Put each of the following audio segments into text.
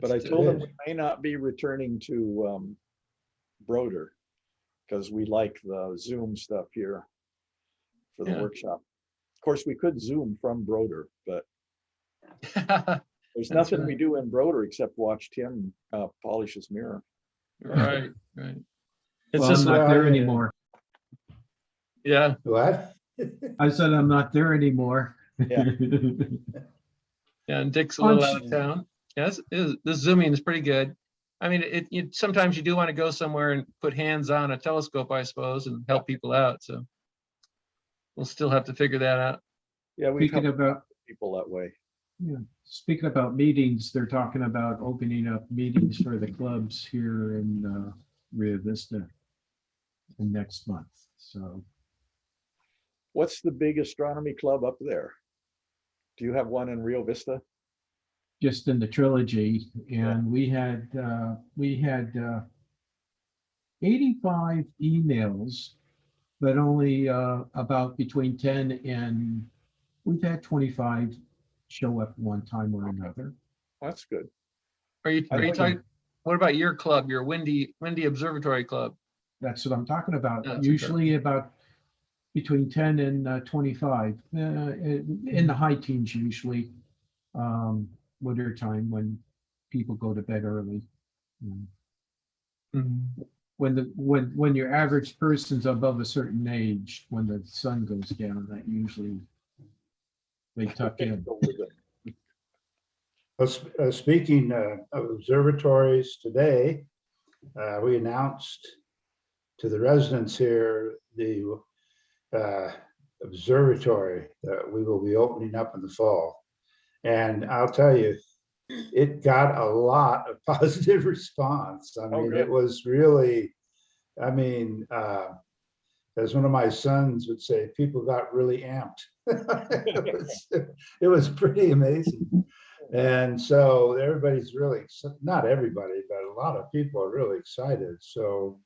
But I told them we may not be returning to Broder because we like the Zoom stuff here for the workshop. Of course, we could Zoom from Broder, but there's nothing we do in Broder except watch Tim polish his mirror. Right. It's Well, just I'm not there anymore. Yeah. What? I said I'm not there anymore. Yeah. Yeah, and Dick's a little out of town. Yes, the zooming is pretty good. I mean, sometimes you do want to go somewhere and put hands on a telescope, I suppose, and help people out. So we'll still have to figure that out. Yeah, we Speaking about people that way. Yeah, speaking about meetings, they're talking about opening up meetings for the clubs here in Rio Vista in next month. So, what's the big astronomy club up there? Do you have one in Rio Vista? just in the trilogy, and we had 85 emails, but only about between 10 and we've had 25 show up one time or another. That's good. Are you talking? What about your club, your Windy Observatory Club? That's what I'm talking about. That's Usually about between 10 and 25, in the high teens usually, winter time when people go to bed early. When your average person's above a certain age, when the sun goes down, that usually they tuck in. Well, speaking of observatories today, we announced to the residents here the observatory that we will be opening up in the fall. And I'll tell you, it got a lot of positive response. I mean, it was really, I mean, as one of my sons would say, people got really amped. It was pretty amazing. And so everybody's really, not everybody, but a lot of people are really excited. So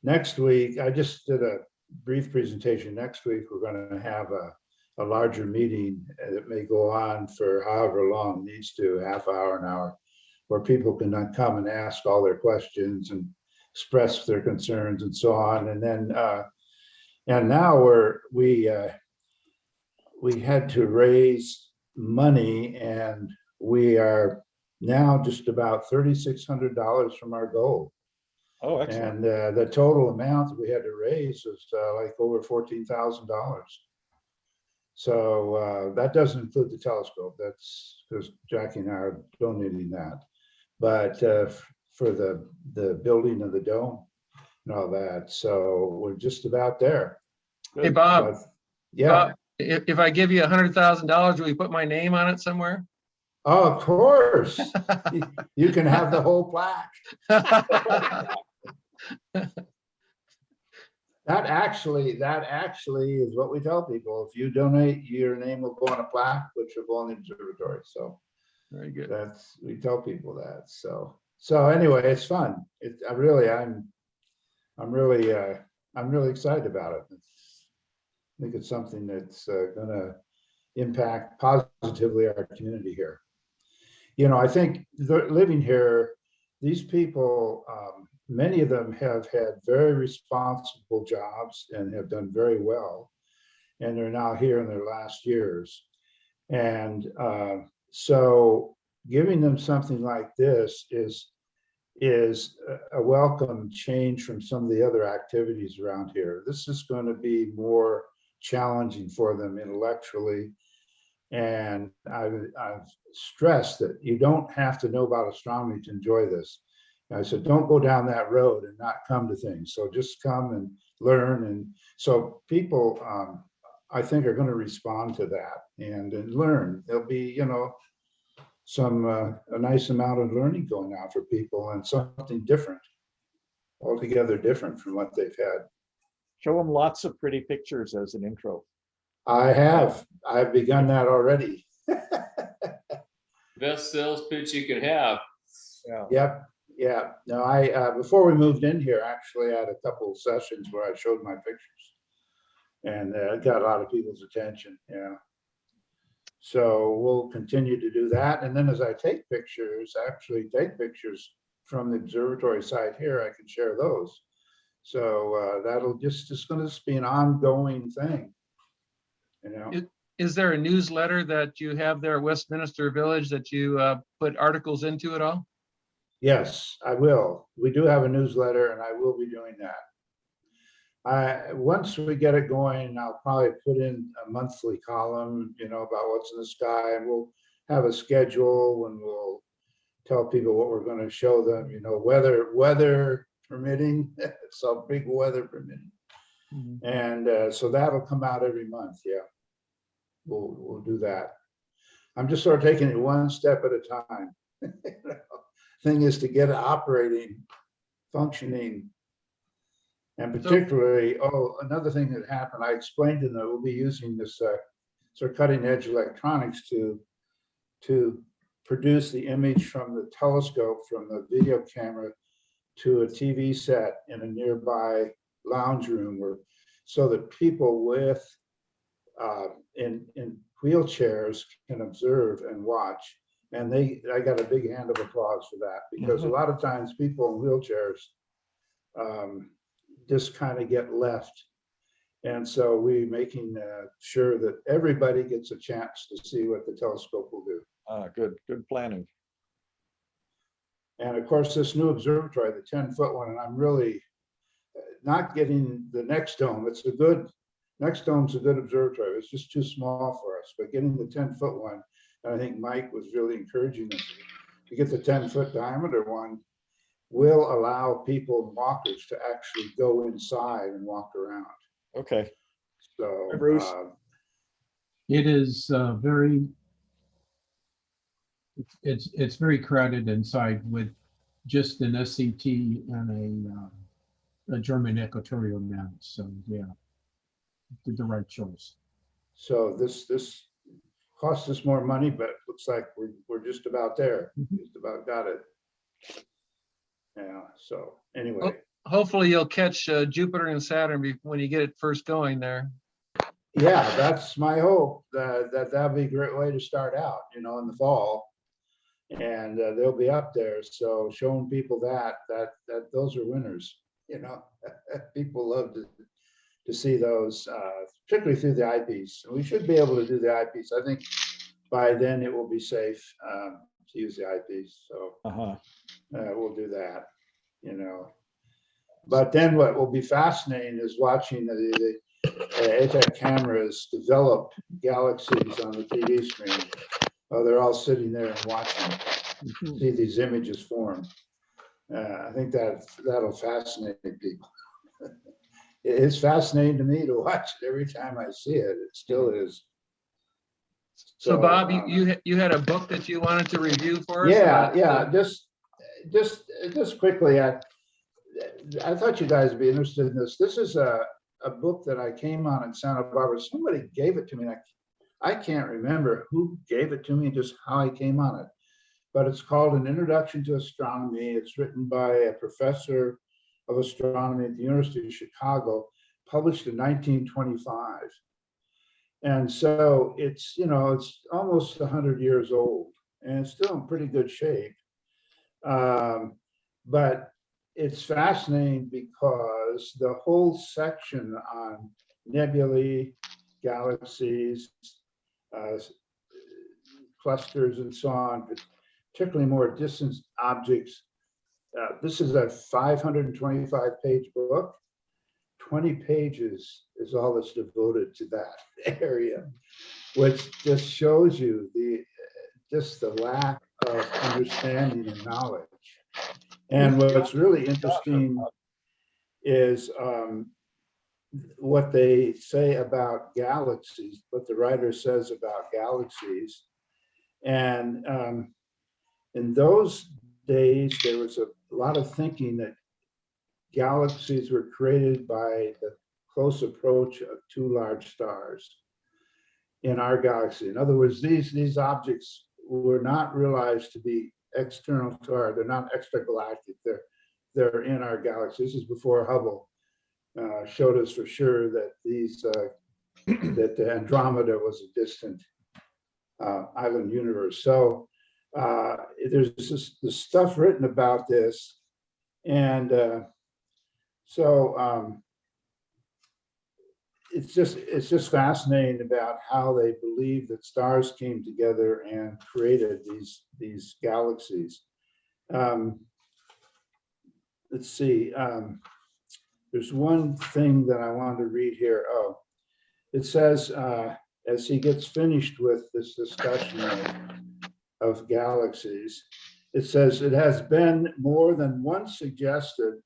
next week, I just did a brief presentation. Next week, we're going to have a larger meeting that may go on for however long it needs to, half hour, an hour, where people can then come and ask all their questions and express their concerns and so on. And then, and now we had to raise money, and we are now just about $3,600 from our goal. Oh, excellent. And the total amount that we had to raise was like over $14,000. So that doesn't include the telescope. That's because Jackie and I are donating that. But for the building of the dome and all that, so we're just about there. Hey, Bob. But, yeah. Bob, if I give you $100,000, will you put my name on it somewhere? Oh, of course. You can have the whole plaque. That actually is what we tell people. If you donate, your name will go on a plaque, which will go on the observatory. So very good. We tell people that. So anyway, it's fun. I'm really excited about it. I think it's something that's going to impact positively our community here. You know, I think living here, these people, many of them have had very responsible jobs and have done very well, and they're now here in their last years. And so giving them something like this is a welcome change from some of the other activities around here. This is going to be more challenging for them intellectually. And I've stressed that you don't have to know about astronomy to enjoy this. And I said, don't go down that road and not come to things. So just come and learn. And so people, I think, are going to respond to that and learn. There'll be, you know, a nice amount of learning going on for people, and something different, altogether different from what they've had. Show them lots of pretty pictures as an intro. I've begun that already. Best sales pitch you could have. Yeah. Yep. Yeah. No, before we moved in here, actually, I had a couple of sessions where I showed my pictures, and it got a lot of people's attention. Yeah. So we'll continue to do that. And then as I take pictures, actually take pictures from the observatory site here, I can share those. So that'll just going to be an ongoing thing, you know. Is there a newsletter that you have there at Westminster Village that you put articles into at all? Yes, I will. We do have a newsletter, and I will be doing that. Once we get it going, I'll probably put in a monthly column, you know, about what's in the sky, and we'll have a schedule, and we'll tell people what we're going to show them, you know, weather permitting, so big weather permitting. Mhm. And so that'll come out every month. Yeah, we'll do that. I'm just sort of taking it one step at a time. Thing is to get it operating, functioning, and particularly, another thing that happened, I explained to them that we'll be using this sort of cutting edge electronics to produce the image from the telescope, from the video camera to a TV set in a nearby lounge room, so that people with in wheelchairs can observe and watch. And I got a big hand of applause for that, because a lot of times people in wheelchairs just kind of get left. And so we're making sure that everybody gets a chance to see what the telescope will do. Good planning. And of course, this new observatory, the 10-foot one, and I'm really not getting the next dome. Next dome's a good observatory. It's just too small for us, but getting the 10-foot one, and I think Mike was really encouraging us to get the 10-foot diameter one, will allow people and walkers to actually go inside and walk around. Okay. So, Hi, Bruce. It is it's very crowded inside with just an SCT and a German equatorial mount. So yeah, did the right choice. so this cost us more money, but it looks like we're just about there. Just about got it. Yeah. So anyway. Hopefully you'll catch Jupiter and Saturn when you get it first going there. Yeah, that's my hope. That'd be a great way to start out, you know, in the fall, and they'll be up there. So showing people that those are winners, you know. People love to see those, particularly through the eyepiece. We should be able to do the eyepiece. I think by then it will be safe to use the eyepiece. So we'll do that, you know. But then what will be fascinating is watching the ATAC cameras develop galaxies on the TV screen. Oh, they're all sitting there and watching, see these images form. I think that'll fascinate people. It's fascinating to me to watch it every time I see it. It still is. So Bob, you had a book that you wanted to review for us? Yeah. Just quickly, I thought you guys would be interested in this. This is a book that I came on in Santa Barbara. Somebody gave it to me. I can't remember who gave it to me, just how I came on it. But it's called An Introduction to Astronomy. It's written by a professor of astronomy at the University of Chicago, published in 1925. And so it's, you know, it's almost 100 years old and it's still in pretty good shape. But it's fascinating because the whole section on nebulae, galaxies, clusters, and so on, particularly more distant objects. This is a 525-page book. 20 pages is all that's devoted to that area, which just shows you just the lack of understanding and knowledge. And what's really interesting is what they say about galaxies, what the writer says about galaxies. And in those days, there was a lot of thinking that galaxies were created by the close approach of two large stars in our galaxy. In other words, these objects were not realized to be external to our, they're not extragalactic, they're in our galaxy. This is before Hubble showed us for sure that that the Andromeda was a distant island universe. So there's this stuff written about this, and it's just fascinating about how they believe that stars came together and created these galaxies. Let's see. There's one thing that I wanted to read here. Oh, it says, as he gets finished with this discussion of galaxies, it says, it has been more than once suggested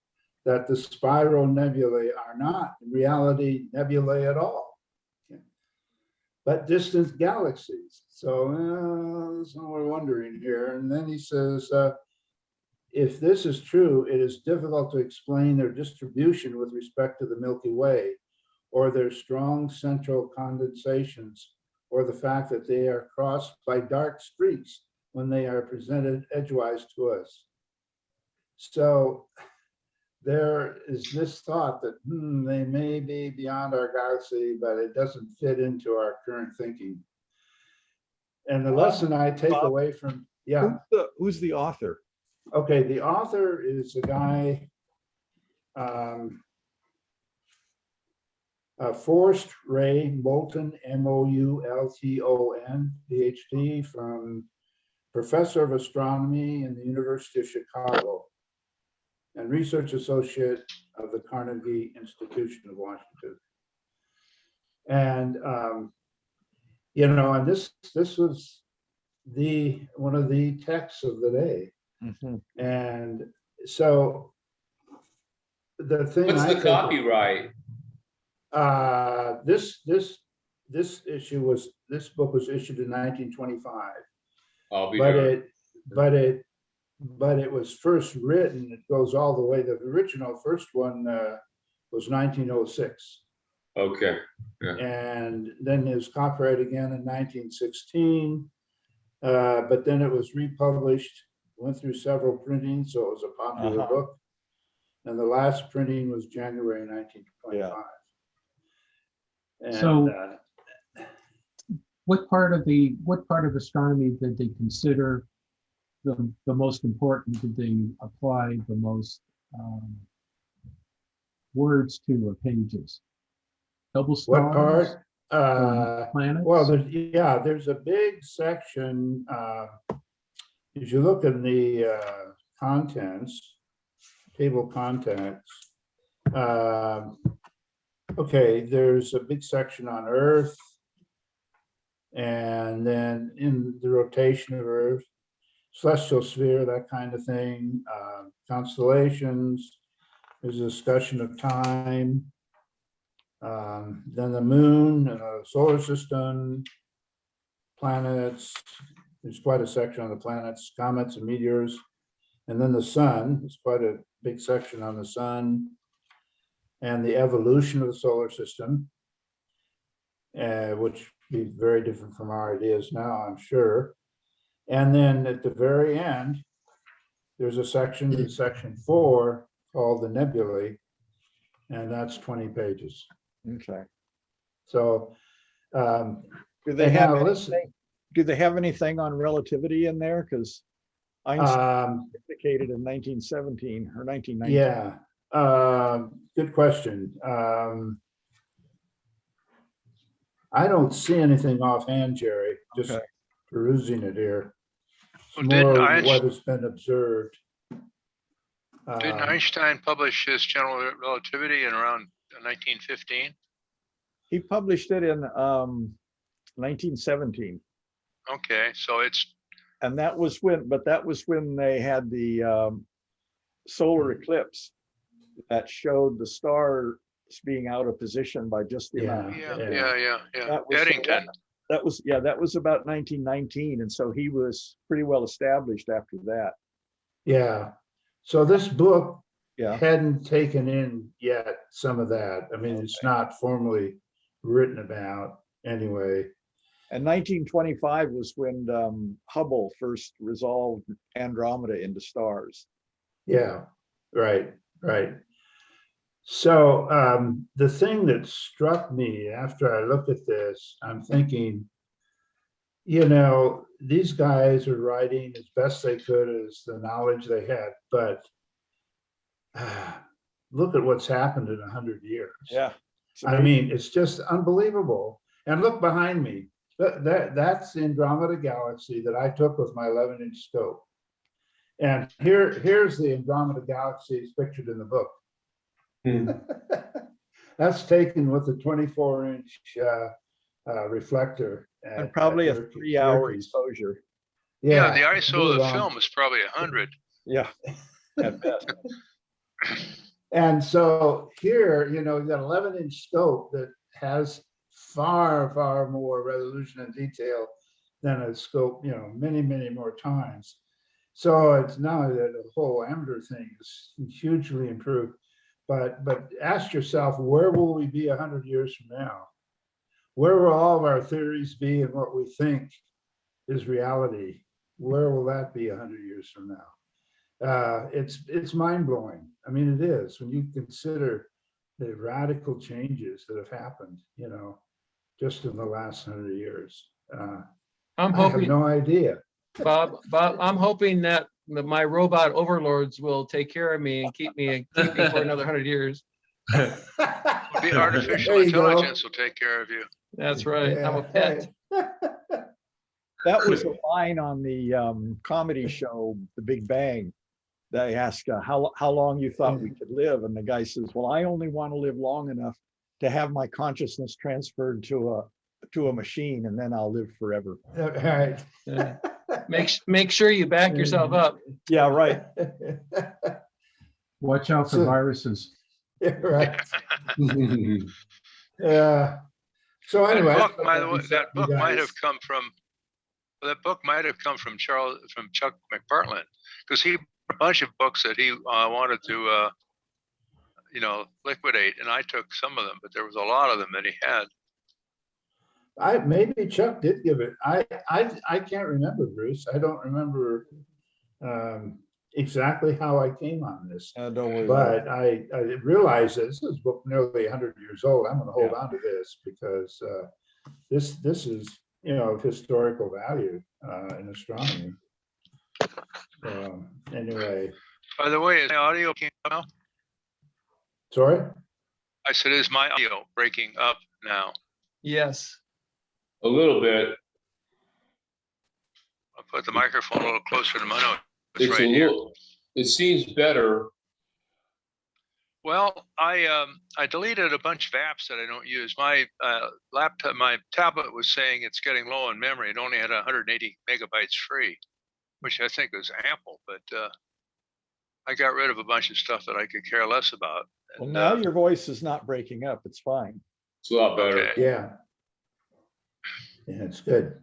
that the spiral nebulae are not in reality nebulae at all, but distant galaxies. So that's what we're wondering here. And then he says, if this is true, it is difficult to explain their distribution with respect to the Milky Way, or their strong central condensations, or the fact that they are crossed by dark streaks when they are presented edgewise to us. So there is this thought that they may be beyond our galaxy, but it doesn't fit into our current thinking. And the lesson I take away from, yeah. Who's the author? Okay, the author is a guy, Forrest Ray Moulton, Moulton, PhD, from Professor of Astronomy in the University of Chicago and Research Associate of the Carnegie Institution of Washington. And, and this was one of the texts of the day. Mm-hmm. And so the thing What's the copyright? This book was issued in 1925. I'll be darned. But it was first written, it goes all the way, the original first one was 1906. Okay. Yeah. And then it was copyrighted again in 1916, but then it was republished, went through several printings, so it was a popular book. And the last printing was January 1925. Yeah. And, so what part of astronomy did they consider the most important? Did they apply the most words to or pages? Double stars? what part? Planets? Well, there's a big section. As you look in the table contents, okay, there's a big section on Earth, and then in the rotation of Earth, celestial sphere, that kind of thing, constellations, there's a discussion of time, then the moon, solar system, planets, there's quite a section on the planets, comets and meteors, and then the sun, there's quite a big section on the sun, and the evolution of the solar system, which be very different from our ideas now, I'm sure. And then at the very end, there's a section, section 4, called the nebulae, and that's 20 pages. Okay. So Do they have now anything? Do they have anything on relativity in there? Because Einstein indicated in 1917 or 1919. yeah, good question. I don't see anything offhand, Jerry, just Okay. perusing it here. It's Well, didn't more Einstein- what has been observed. Didn't Einstein publish his general relativity in around 1915? He published it in 1917. Okay, so it's, And that was when they had the solar eclipse that showed the stars being out of position by just the amount. yeah. That was- Eddington. That was about 1919, and so he was pretty well established after that. Yeah, so this book Yeah. hadn't taken in yet some of that. I mean, it's not formally written about anyway. And 1925 was when Hubble first resolved Andromeda into stars. Yeah, right. So the thing that struck me after I looked at this, I'm thinking, you know, these guys are writing as best they could as the knowledge they had, but look at what's happened in 100 years. Yeah. it's I mean, it's just unbelievable. And look behind me. That's the Andromeda Galaxy that I took with my 11-inch scope. And here's the Andromeda Galaxies pictured in the book. That's taken with a 24-inch reflector. And probably a at 3-hour Yerkes. exposure. Yeah, the ISO of really the long. film is probably 100. Yeah. At best. And so here, you know, you've got 11-inch scope that has far, far more resolution and detail than a scope, you know, many, many more times. So it's now that the whole amateur thing is hugely improved. But ask yourself, where will we be 100 years from now? Where will all of our theories be and what we think is reality? Where will that be 100 years from now? It's mind-blowing. I mean, it is when you consider the radical changes that have happened, you know, just in the last 100 years. I'm I have hoping, no idea. Bob, I'm hoping that my robot overlords will take care of me and keep me for another 100 years. The artificial There you go. intelligence will take care of you. That's right. I'm a pet. That was a line on the comedy show, The Big Bang. They asked how long you thought we could live. And the guy says, well, I only want to live long enough to have my consciousness transferred to a machine, and then I'll live forever. Right. Yeah. Make sure you back yourself up. Yeah, right. Watch out for So- viruses. Yeah, right. Yeah. So anyway. That book, by the way, that you book might guys- have come from Chuck McPartland, because he a bunch of books that he wanted to you know, liquidate, and I took some of them, but there was a lot of them that he had. Maybe Chuck did give it. I can't remember, Bruce. I don't remember exactly how I came on this. Don't worry about it. But I realized that this is book nearly 100 years old. I'm going to hold on to this because this is, you know, of historical value in astronomy. Anyway, By the way, is my audio came up now? sorry. I said, is my audio breaking up now? Yes. A little bit. I'll put the microphone a little closer to my nose. It's It's a right here. little, it seems better. Well, I deleted a bunch of apps that I don't use. My laptop, my tablet was saying it's getting low on memory. It only had 180 megabytes free, which I think is ample, but I got rid of a bunch of stuff that I could care less about. Well, And, now your voice is not breaking up. It's fine. It's a lot better. Okay. Yeah. Yeah, it's good.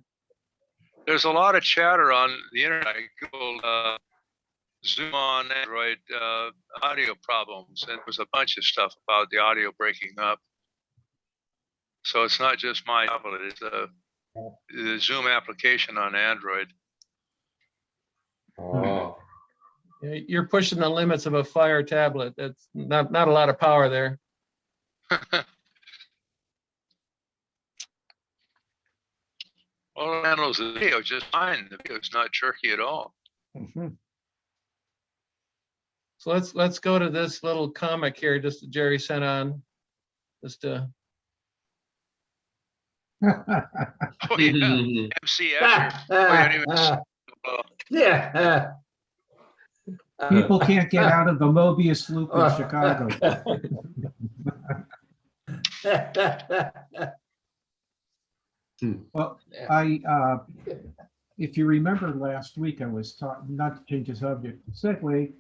There's a lot of chatter on the internet. I Googled Zoom on Android audio problems, and there was a bunch of stuff about the audio breaking up. So it's not just my tablet, it's the Zoom application on Android. Oh, You're pushing the limits of a Fire tablet. That's not a lot of power there. Well, it handles the video just fine. The video's not jerky at all. Mhm. So let's go to this little comic here, just that Jerry sent on. Just Oh, yeah. MC Escher. Yeah. People can't get out of the Mobius loop in Chicago. Well, if you remember last week, I was talking, not to change the subject, segue,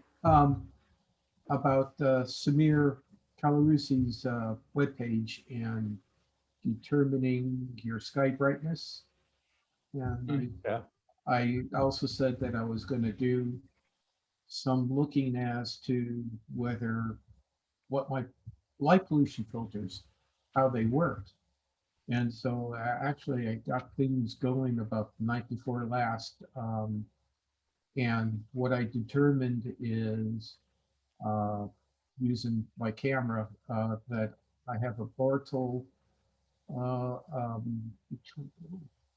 about Samir Kalarusi's webpage and determining your sky brightness. And I also said that I was going to do some looking as to what my light pollution filters, how they worked. And so actually I got things going about the night before last. And what I determined is using my camera that I have a Bartle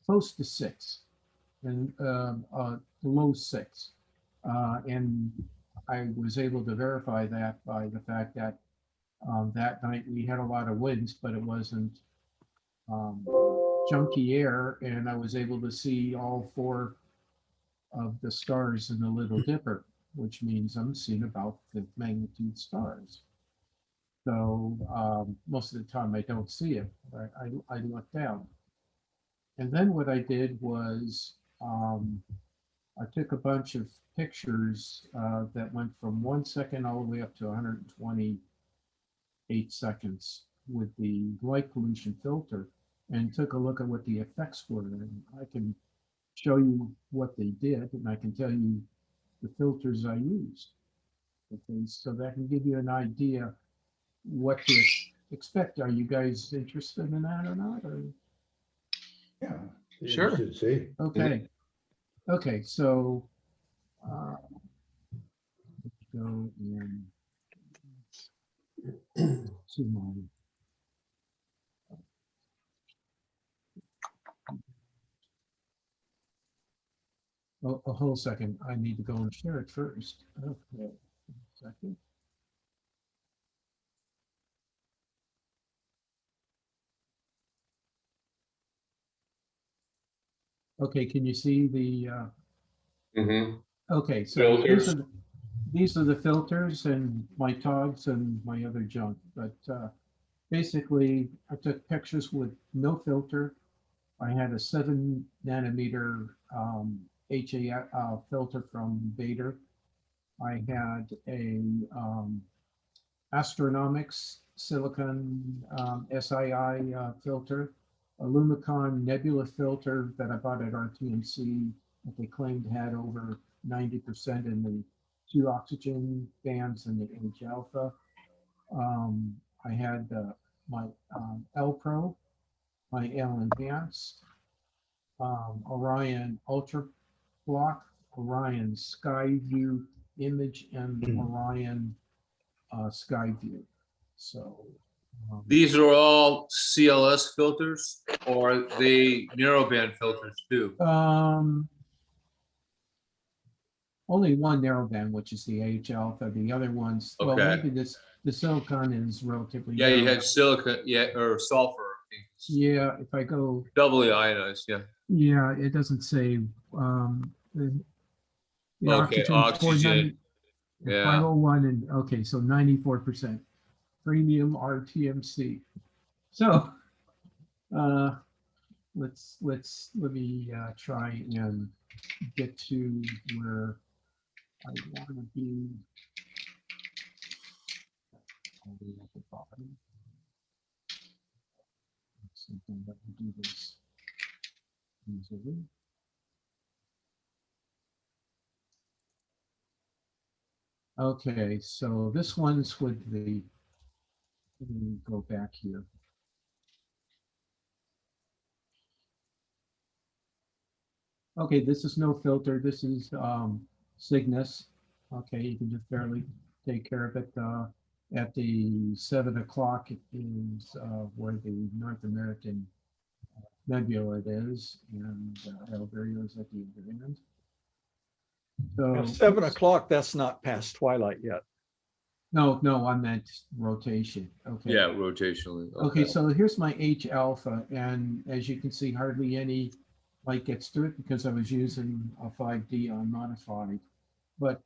close to 6. and low 6. And I was able to verify that by the fact that that night we had a lot of winds, but it wasn't chunky air, and I was able to see all 4 of the stars in the Little Dipper, which means I'm seeing about 5th magnitude stars. So most of the time I don't see it. I look down. And then what I did was I took a bunch of pictures that went from 1 second all the way up to 128 seconds with the light pollution filter, and took a look at what the effects were. And I can show you what they did, and I can tell you the filters I used. Okay, so that can give you an idea what to expect. Are you guys interested in that or not? Or? Yeah. Sure. You should see. Okay. Okay, so let's go in to my a whole second. I need to go and share it first. Okay, second. Okay, can you see the? Mhm. Okay, so Filters. these are the filters and my togs and my other junk. But basically, I took pictures with no filter. I had a 7 nanometer HA filter from Vader. I had a Astronomics silicon SII filter, a Lumicon nebula filter that I bought at RTMC that they claimed had over 90% in the 2 oxygen bands and the H alpha. I had my L Pro, my L enhanced, Orion Ultra Block, Orion Skyview Image, and Orion Skyview. So These are all CLS filters, or are they narrowband filters too? only one narrowband, which is the H alpha. The other ones, well, Okay. maybe the silicon is relatively Yeah, you narrow. had silica, yeah, or sulfur. I think. Yeah, if I go, Doubly ionized, yeah. yeah, it doesn't say the Okay, oxygen, 490, yeah. 501, and okay, so 94% premium RTMC. So let me try and get to where I want to be. All the way at the bottom. Something that we do this easily. Okay, so this one's with the, let me go back here. Okay, this is no filter. This is Cygnus. Okay, you can just barely take care of it. At the 7 o'clock is where the North American nebula it is, and Alberio is at the other end. So 7 o'clock, that's not past twilight yet. no, I meant rotation. Okay. Yeah, rotationally. Okay, so here's my H alpha, and as you can see, hardly any light gets to it because I was using a 5D unmodified. But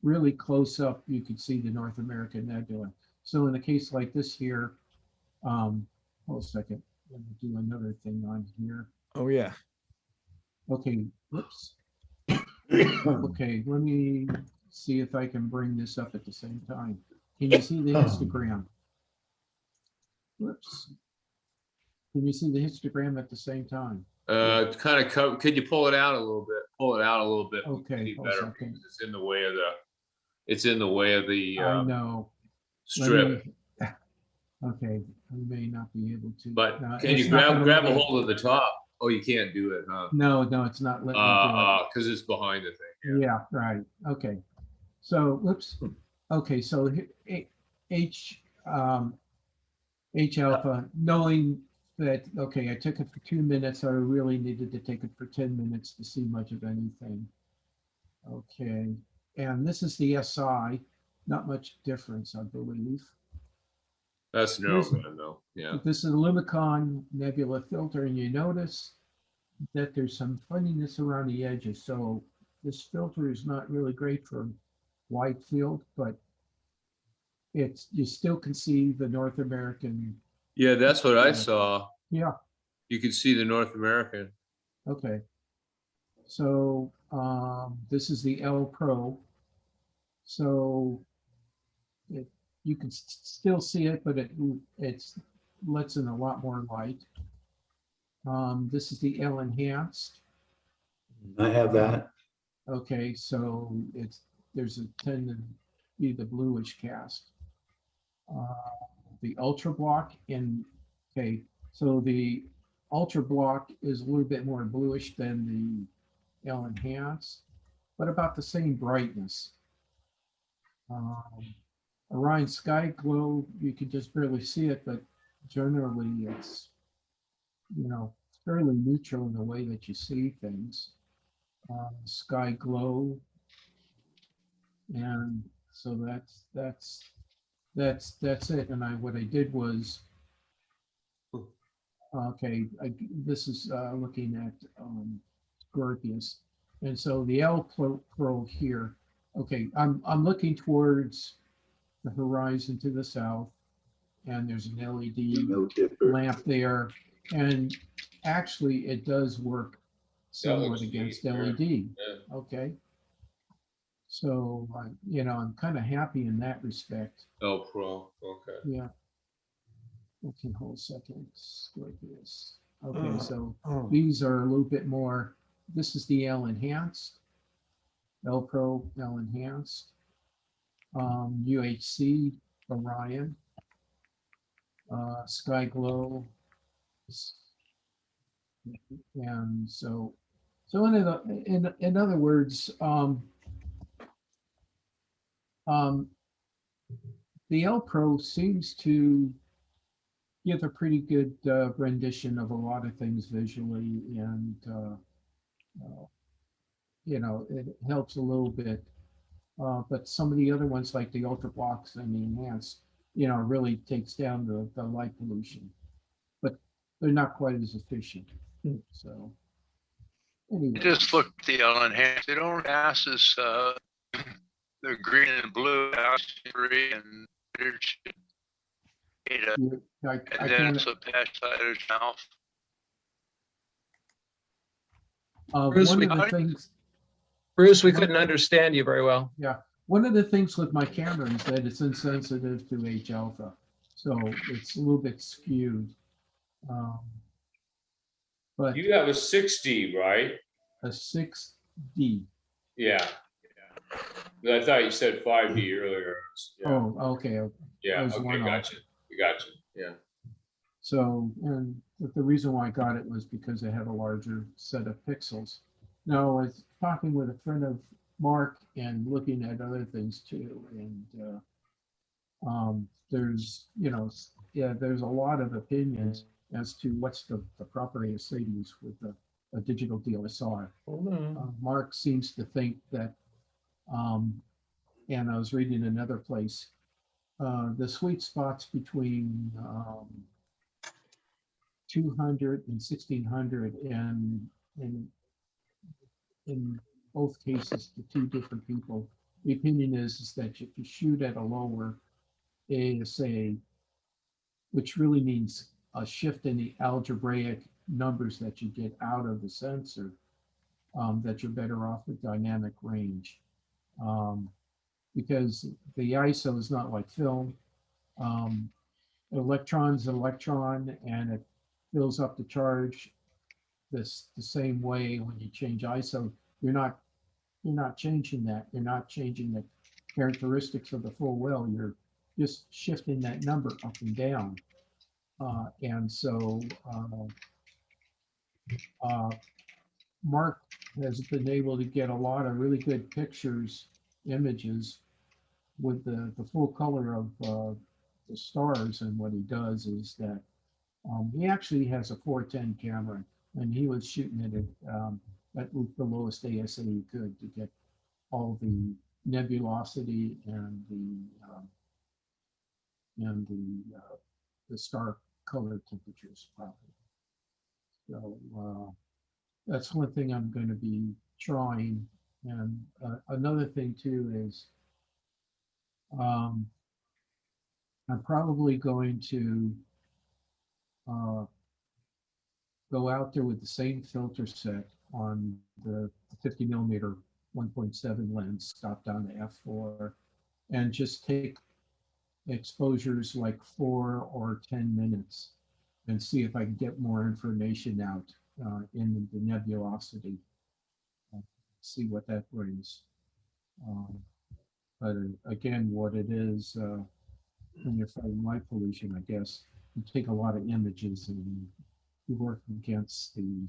really close up, you could see the North American nebula. So in a case like this here, hold a second, let me do another thing on here. Oh, yeah. Okay, whoops. Okay, let me see if I can bring this up at the same time. Can you see the histogram? Whoops. Can you see the histogram at the same time? Kind of cover. Could you pull it out a little bit? Pull it out a little bit. Okay, See hold a better second. because it's in the way of the. It's in the way of the I know. Let strip. me- Okay, I may not be able to. But No, can it's you not gonna grab let a me- hold of the top? Oh, you can't do it, huh? No, it's not letting me do Because it's behind the thing. it. Yeah, right. Okay. So, whoops. Okay, so H alpha, knowing that, okay, I took it for 2 minutes. I really needed to take it for 10 minutes to see much of anything. Okay, and this is the SI, not much difference, I believe. That's narrowband though, yeah. This is a Lumicon nebula filter, and you notice that there's some funniness around the edges. So this filter is not really great for wide field, but it's, you still can see the North American. Yeah, that's what I saw. Yeah, You could see the North American. okay. So this is the L Pro. So it, you can still see it, but it's lets in a lot more light. This is the L Enhanced. I have that. Okay, so there's a tend to be the bluish cast. The ultra block okay, so the ultra block is a little bit more bluish than the L Enhanced, but about the same brightness. Orion Sky Glow, you can just barely see it, but generally it's, fairly neutral in the way that you see things. Sky Glow, and so that's it. And what I did was, okay, this is looking at Scorpius, and so the L Pro here. Okay, I'm looking towards the horizon to the south, and there's an LED No different. lamp there, and actually it does work somewhat looks against neat, yeah. LED. Yeah. Okay. So, I'm kind of happy in that respect. Oh, Pro, okay. Yeah. Okay, hold a second. Scorpius. Okay, so these are a little bit more, this is the L Enhanced, L Pro, L Enhanced, UHC, Orion, Sky Glow, and so in other words, the L Pro seems to give a pretty good rendition of a lot of things visually, and it helps a little bit. But some of the other ones, like the Ultra Blocks and the Enhanced, really takes down the light pollution, but they're not quite as efficient. So anyway, Just look at the L Enhanced. They don't pass as the green and blue free and data, I and then can't. it's a pass mouth. Bruce, One we- of the things. Bruce, we couldn't understand you very well. Yeah, one of the things with my camera is that it's insensitive to H alpha, so it's a little bit skewed. But You have a 6D, right? a 6D. Yeah. I thought you said 5D earlier. Yeah. Oh, okay. Yeah, was okay, one off. gotcha. We got you, yeah. So, and the reason why I got it was because it had a larger set of pixels. Now, I was talking with a friend of Mark and looking at other things too, and there's, there's a lot of opinions as to what's the proper ASAs with a digital DSLR. Mark seems to think that, and I was reading another place, the sweet spots between 200 and 1600, and in both cases, the two different people, the opinion is that if you shoot at a lower ASA, which really means a shift in the algebraic numbers that you get out of the sensor, that you're better off with dynamic range. Because the ISO is not like film. Electron's an electron, and it fills up the charge the same way when you change ISO. You're not changing that. You're not changing the characteristics of the full well. You're just shifting that number up and down. And so Mark has been able to get a lot of really good pictures, images with the full color of the stars. And what he does is that He actually has a 410 camera, and he was shooting it at the lowest ASA he could to get all the nebulosity and the star color temperatures properly. So that's one thing I'm going to be trying. And another thing too is I'm probably going to go out there with the same filter set on the 50 millimeter 1.7 lens, stop down to f4, and just take exposures like 4 or 10 minutes and see if I can get more information out in the nebulosity. See what that brings. But again, what it is, when you're fighting light pollution, I guess, you take a lot of images and you work against the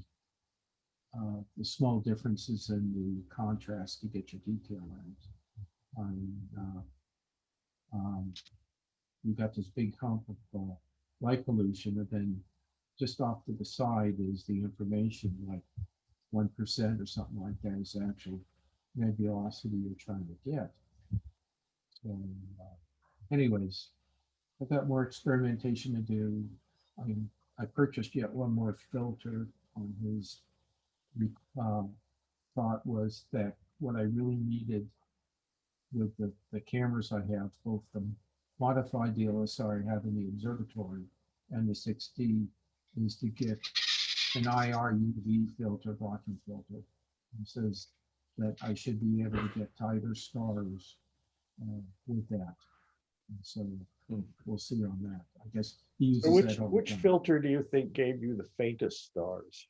small differences in the contrast to get your detail out. You got this big hump of light pollution, and then just off to the side is the information, like 1% or something like that is the actual nebulosity you're trying to get. So, anyways, I've got more experimentation to do. I purchased yet one more filter on his thought was that what I really needed with the cameras I have, both the modified DSLR I have in the observatory and the 6D, is to get an IR UV filter, blocking filter. He says that I should be able to get tighter stars with that. And so we'll see on that. I guess he uses So that all the which time. filter do you think gave you the faintest stars?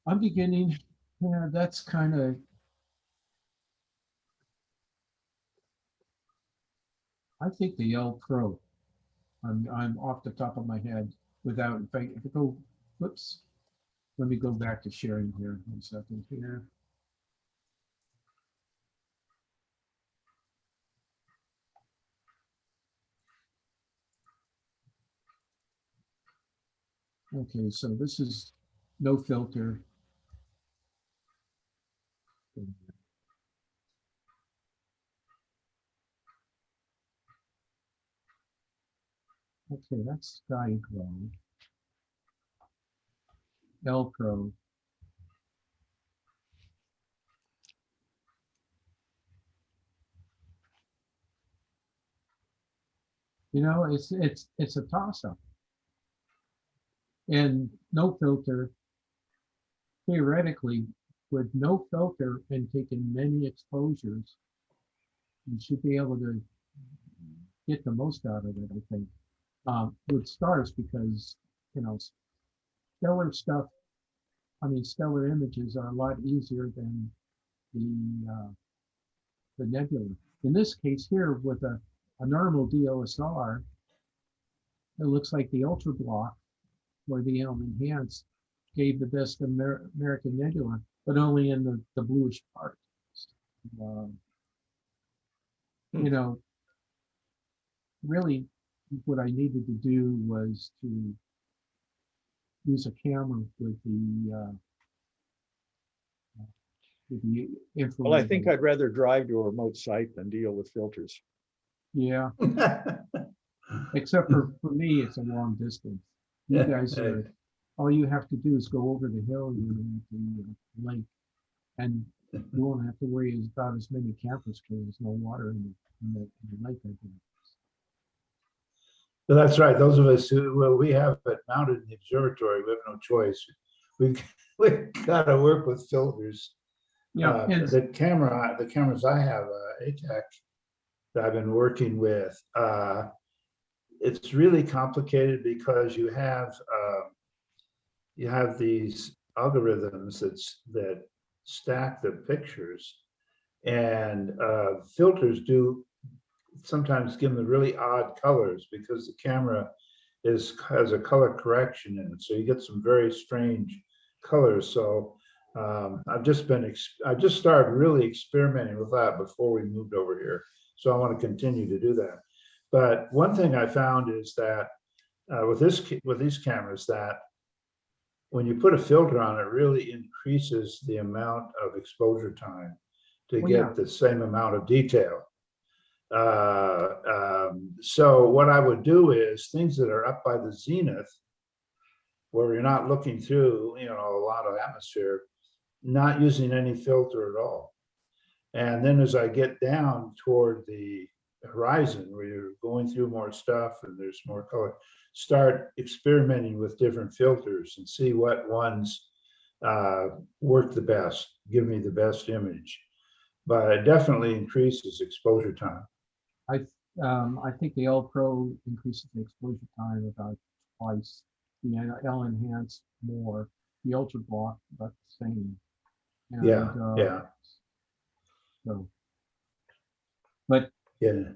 I'm beginning, yeah, that's kind of, I think the L Pro. I'm off the top of my head without, if I go, whoops, let me go back to sharing here 1 second here. Okay, so this is no filter. Okay, that's Sky Glow. L Pro. You know, it's a toss-up. And no filter, theoretically, with no filter and taking many exposures, you should be able to get the most out of it, I think. With stars, because, you know, stellar stuff, I mean, stellar images are a lot easier than the nebula. In this case here, with a normal DSLR, it looks like the ultra block or the enhanced gave the best American nebula, but only in the bluish part. You know, really what I needed to do was to use a camera with the infrared. Well, I think I'd rather drive to a remote site than deal with filters. Yeah, except for me, it's a long distance. You guys are, all you have to do is go over the hill, you know, the lake, and you won't have to worry about as many campers because there's no water in the lake. I think. But that's right. Those of us who, well, we have it mounted in the observatory. We have no choice. We've got to work with filters. Yeah, and the cameras I have, ATEC, that I've been working with, it's really complicated because you have these algorithms that stack the pictures, and filters do sometimes give them the really odd colors because the camera has a color correction in it, so you get some very strange colors. So I just started really experimenting with that before we moved over here. So I want to continue to do that. But one thing I found is that with these cameras, that when you put a filter on, it really increases the amount of exposure time to Well, yeah. get the same amount of detail. So what I would do is things that are up by the zenith, where you're not looking through, a lot of atmosphere, not using any filter at all. And then as I get down toward the horizon, where you're going through more stuff and there's more color, start experimenting with different filters and see what ones work the best, give me the best image. But it definitely increases exposure time. I think the L Pro increases the exposure time about twice. The L Enhance more. The Ultra Block about the same. And, Yeah. So, but Yeah.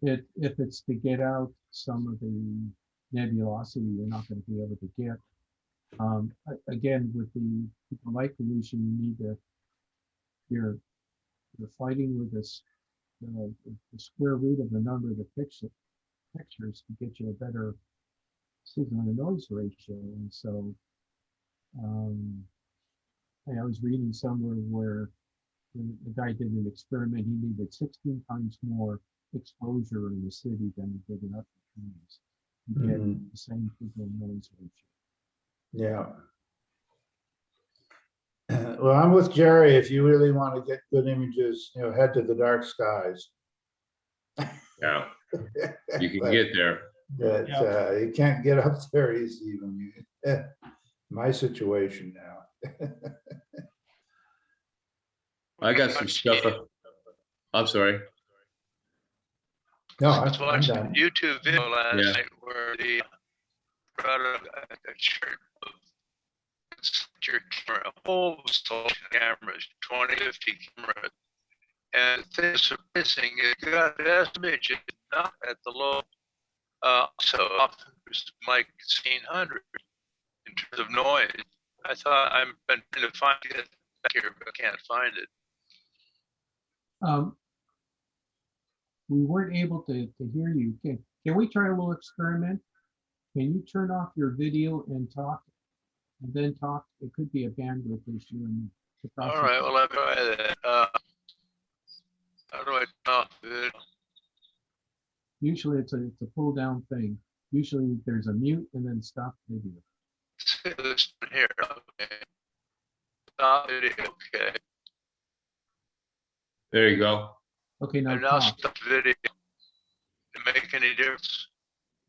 if it's to get out some of the nebulosity, you're not going to be able to get. Again, with the light pollution, you need to. You're fighting with this. The square root of the number of the pictures to get you a better signal to noise ratio. And so I was reading somewhere where the guy did an experiment. He needed 16 times more exposure in the city than he did in other communities to get the same signal noise ratio. Yeah. Well, I'm with Jerry. If you really want to get good images, head to the dark skies. Yeah, you can get there. But you can't get up there easy when you, my situation now. I got some stuff. I'm sorry. No, I was I'm watching a done. YouTube video last Yeah. night where the brought a chart of your camera, a whole selection of cameras, 20, 50 cameras. And the thing is surprising, it got best images not at the low. So often there's like 1,600 in terms of noise. I thought I've been trying to find it back here, but I can't find it. We weren't able to hear you. Can we try a little experiment? Can you turn off your video and talk, and then talk? It could be a bandwidth issue. And All right, well, I'll try that. How do I turn off the video? Usually it's a pull down thing. Usually there's a mute and then stop video. This one here, okay. Stop video, okay. There you go. Okay, now And now talk. stop video. Did it make any difference?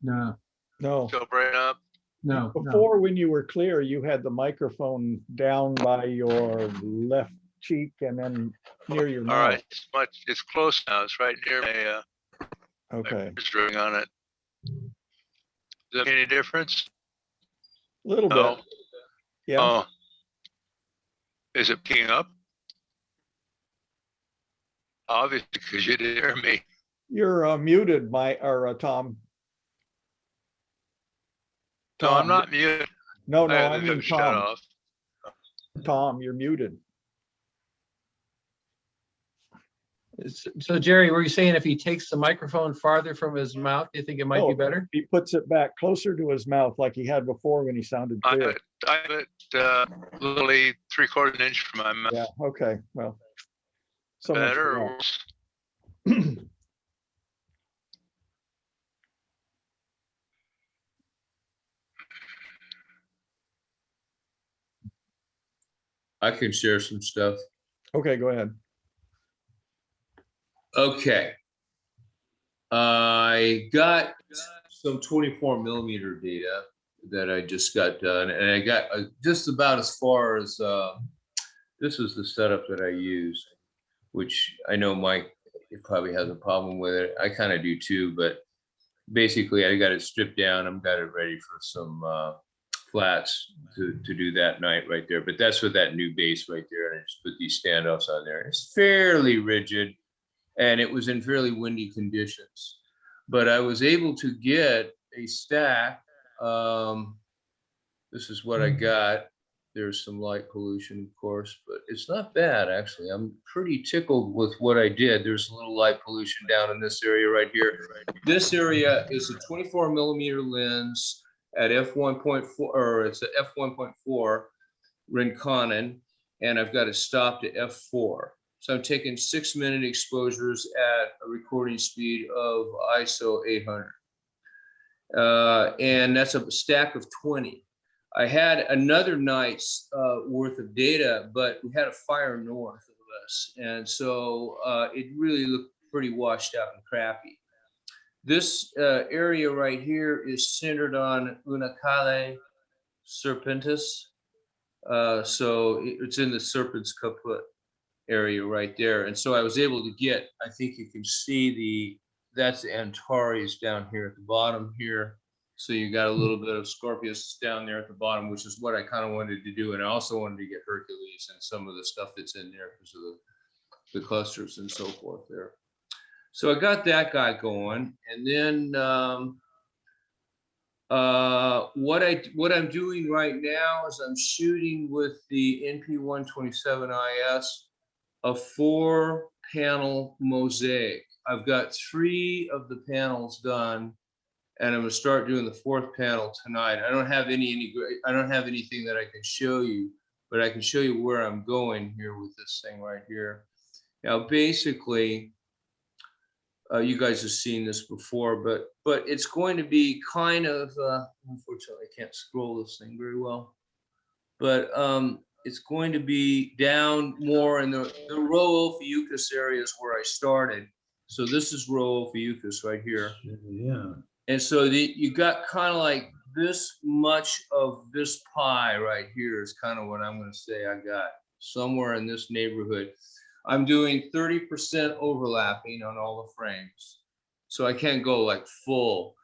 No, No. Still bring up? no. Before, when you were clear, you had the microphone down by your left cheek and then near your All mouth. right, it's close now. It's right near my Okay, ring on it. Does that make any difference? a little No. bit. Yeah, Oh. Is it picking up? Obviously, because you didn't hear me. you're muted, Tom. No, I'm not muted. No, I I had mean them shut Tom. off. Tom, you're muted. So Jerry, were you saying if he takes the microphone farther from his mouth, do you think it might be better? He puts it back closer to his mouth like he had before when he sounded I clear. have it literally 3/4 inch from my mouth. Yeah, okay, well. So much Better for or that. worse? I can share some stuff. Okay, go ahead. Okay. I got some 24 millimeter data that I just got done, and I got just about as far as this is the setup that I used, which I know Mike probably has a problem with it. I kind of do too, but basically I got it stripped down. I've got it ready for some flats to do that night right there. But that's with that new base right there, and I just put these standoffs on there. It's fairly rigid, and it was in fairly windy conditions. But I was able to get a stack. This is what I got. there's some light pollution, of course, but it's not bad, actually. I'm pretty tickled with what I did. There's a little light pollution down in this area right here. This area is a 24 millimeter lens at f1.4, or it's a f1.4 Rinconen, and I've got it stopped at f4. So I'm taking 6-minute exposures at a recording speed of ISO 800. And that's a stack of 20. I had another night's worth of data, but we had a fire north of us. And so it really looked pretty washed out and crappy. This area right here is centered on Untitled Serpentis. So it's in the Serpent's Kaput area right there. And so I was able to get, I think you can see that's Antares down here at the bottom here. So you got a little bit of Scorpius down there at the bottom, which is what I kind of wanted to do. And I also wanted to get Hercules and some of the stuff that's in there because of the clusters and so forth there. So I got that guy going. And then what I'm doing right now is I'm shooting with the NP127IS a 4-panel mosaic. I've got 3 of the panels done, and I'm gonna start doing the 4th panel tonight. I don't have anything that I can show you, but I can show you where I'm going here with this thing right here. Now, basically, you guys have seen this before, but it's going to be kind of, unfortunately, I can't scroll this thing very well, but it's going to be down more in the Rho Ophiuchus areas where I started. So this is Rho Ophiuchus right here. Yeah. And so you got kind of like this much of this pie right here is kind of what I'm going to say I got somewhere in this neighborhood. I'm doing 30% overlapping on all the frames. So I can't go like full.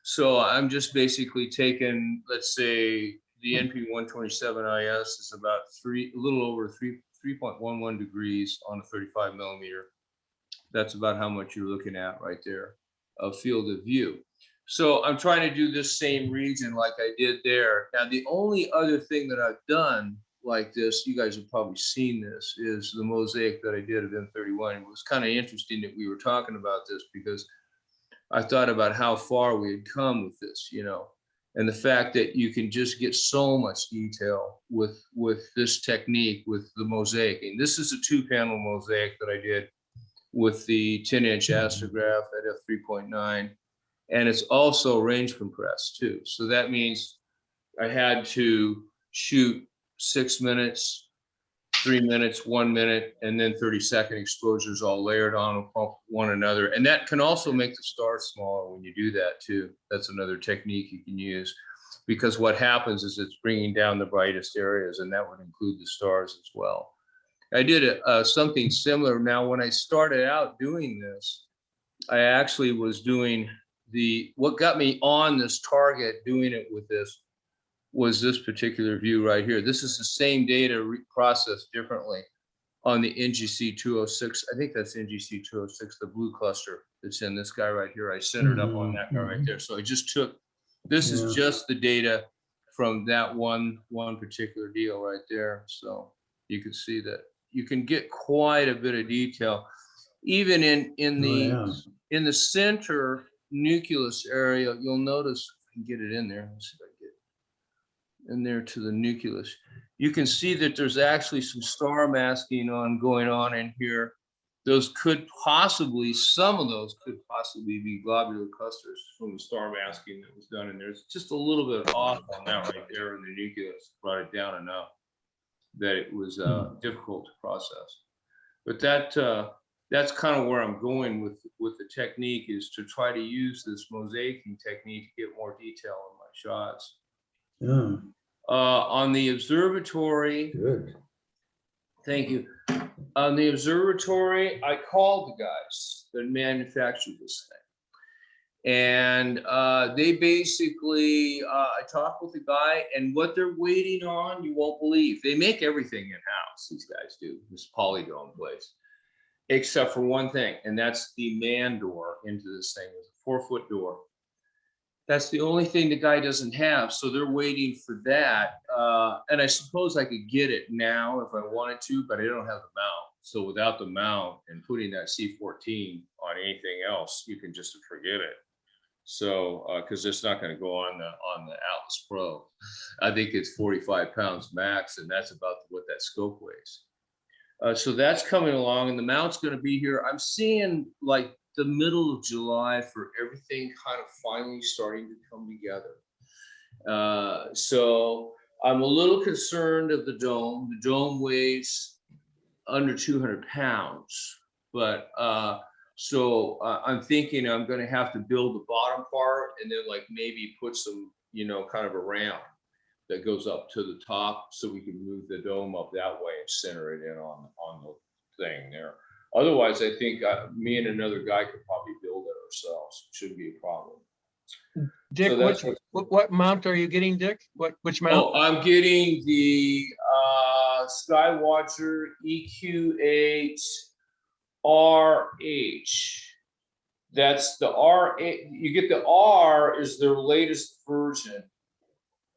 So I'm just basically taking, let's say the NP127IS is about a little over 3.11 degrees on a 35 millimeter. That's about how much you're looking at right there of field of view. So I'm trying to do this same region like I did there. Now, the only other thing that I've done like this, you guys have probably seen this, is the mosaic that I did of M31. It was kind of interesting that we were talking about this because I thought about how far we had come with this, you know, and the fact that you can just get so much detail with this technique, with the mosaic. And this is a 2-panel mosaic that I did with the 10-inch astrograph at f3.9. And it's also range compressed too. So that means I had to shoot 6 minutes, 3 minutes, 1 minute, and then 30-second exposures all layered on one another. And that can also make the stars smaller when you do that too. That's another technique you can use, because what happens is it's bringing down the brightest areas, and that would include the stars as well. I did something similar. Now, when I started out doing this, I actually was doing what got me on this target doing it with this was this particular view right here. This is the same data processed differently on the NGC 206. I think that's NGC 206, the blue cluster that's in this guy right here. I centered up on that guy right there. So I just took, this is just the data from that one particular deal right there. So you can see that you can get quite a bit of detail, even in the center nucleus area. You'll notice, I can get it in there. Let's see if I can get it in there to the nucleus. You can see that there's actually some star masking going on in here. Those could possibly, some of those could possibly be globular clusters from the star masking that was done in there. It's just a little bit off on that right there in the nucleus. Brought it down enough that it was difficult to process. But that's kind of where I'm going with the technique, is to try to use this mosaicing technique to get more detail in my shots. Yeah. On the observatory, Good. thank you. On the observatory, I called the guys that manufactured this thing. And they basically, I talked with the guy, and what they're waiting on, you won't believe. They make everything in-house, these guys do, this polygone place, except for one thing, and that's the man door into this thing. It's a 4-foot door. That's the only thing the guy doesn't have. So they're waiting for that. And I suppose I could get it now if I wanted to, but I don't have the mount. So without the mount and putting that C14 on anything else, you can just forget it. So, because it's not going to go on the Atlas Pro. I think it's 45 pounds max, and that's about what that scope weighs. So that's coming along, and the mount's going to be here. I'm seeing like the middle of July for everything kind of finally starting to come together. So I'm a little concerned of the dome. The dome weighs under 200 pounds, but so I'm thinking I'm going to have to build the bottom part and then like maybe put some, you know, kind of a ramp that goes up to the top so we can move the dome up that way and center it in on the thing there. Otherwise, I think me and another guy could probably build it ourselves. Shouldn't be a problem. Dick, So what mount are you getting, Dick? Which mount? Oh, I'm getting the Skywatcher EQ8 RH. That's the R8. You get the R is their latest version.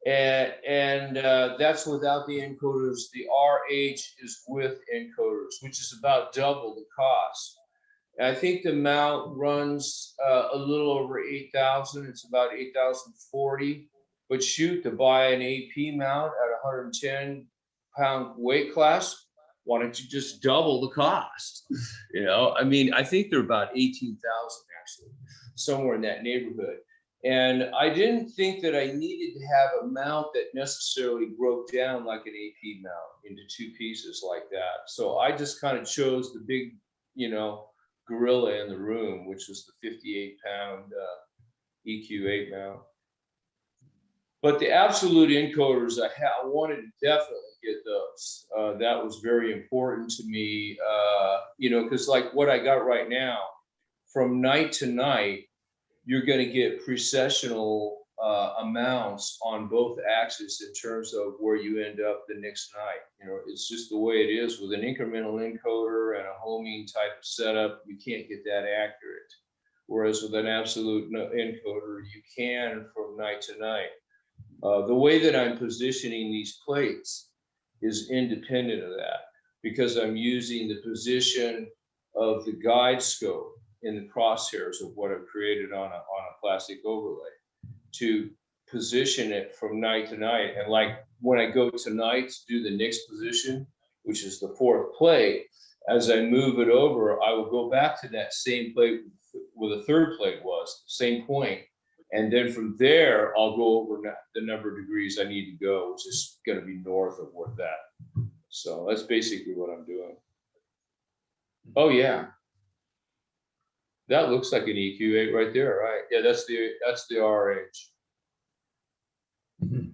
And that's without the encoders. The RH is with encoders, which is about double the cost. And I think the mount runs a little over 8,000. It's about 8,040. But shoot, to buy an AP mount at 110-pound weight class, why don't you just double the cost? You know, I mean, I think they're about 18,000 actually, somewhere in that neighborhood. And I didn't think that I needed to have a mount that necessarily broke down like an AP mount into two pieces like that. So I just kind of chose the big, you know, gorilla in the room, which was the 58-pound EQ8 mount. But the absolute encoders, I wanted to definitely get those. That was very important to me, you know, because like what I got right now, from night to night, you're going to get precessional amounts on both axes in terms of where you end up the next night. You know, it's just the way it is with an incremental encoder and a homing type of setup. You can't get that accurate. Whereas with an absolute encoder, you can from night to night. The way that I'm positioning these plates is independent of that because I'm using the position of the guide scope in the crosshairs of what I've created on a plastic overlay to position it from night to night. And like when I go tonight to do the next position, which is the fourth plate, as I move it over, I will go back to that same plate where the third plate was, same point. And then from there, I'll go over the number of degrees I need to go, which is going to be north of what that. So that's basically what I'm doing. Oh yeah. That looks like an EQ8 right there, right? Yeah, that's the RH. Mhm.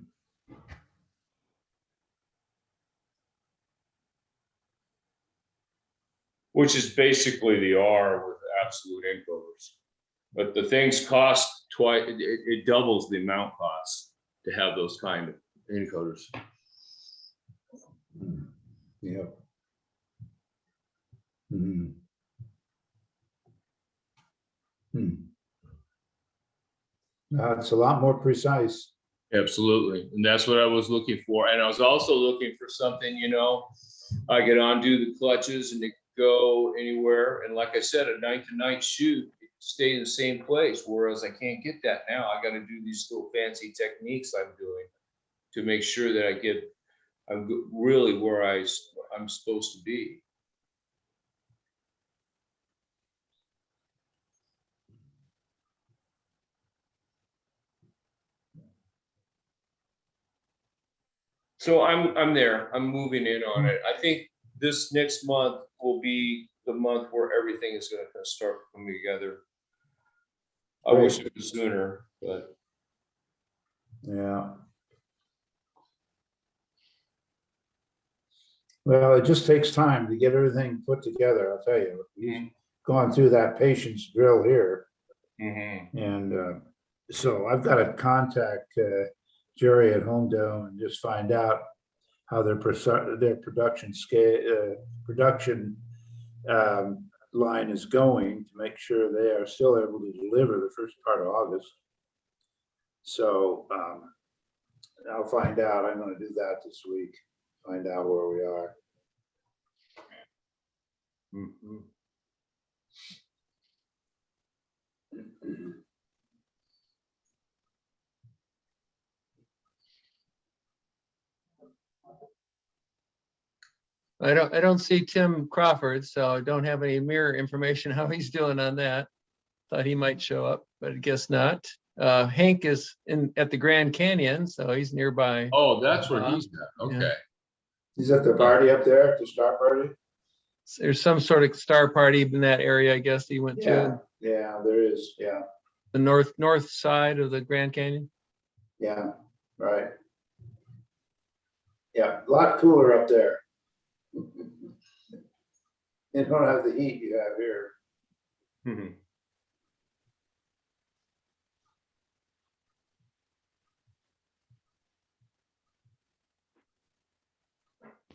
Which is basically the R with absolute encoders. But the things cost twice, it doubles the amount costs to have those kind of encoders. Yeah. Hmm. It's a lot more precise. Absolutely. And that's what I was looking for. And I was also looking for something, you know, I could undo the clutches and it could go anywhere. And like I said, a night to night shoot, stay in the same place. Whereas I can't get that now. I got to do these little fancy techniques I'm doing to make sure that I'm really where I'm supposed to be. So I'm there. I'm moving in on it. I think this next month will be the month where everything is going to start coming together. I wish it was sooner, but Yeah. Well, it just takes time to get everything put together, I'll tell you. We've gone through that patience drill here. And so I've got to contact Jerry at Home Dome and just find out how their production scale, line is going to make sure they are still able to deliver the first part of August. So I'll find out. I'm going to do that this week. Find out where we are. Mhm. I don't see Tim Crawford, so I don't have any mirror information how he's doing on that. Thought he might show up, but I guess not. Hank is at the Grand Canyon, so he's nearby. Oh, that's where he's at. Yeah. Okay. He's at the party up there, at the star party? There's some sort of star party in that area, I guess he went to. Yeah, there is. Yeah, The north side of the Grand Canyon. yeah, right. Yeah, a lot cooler up there. You don't have the heat you have here. Mhm.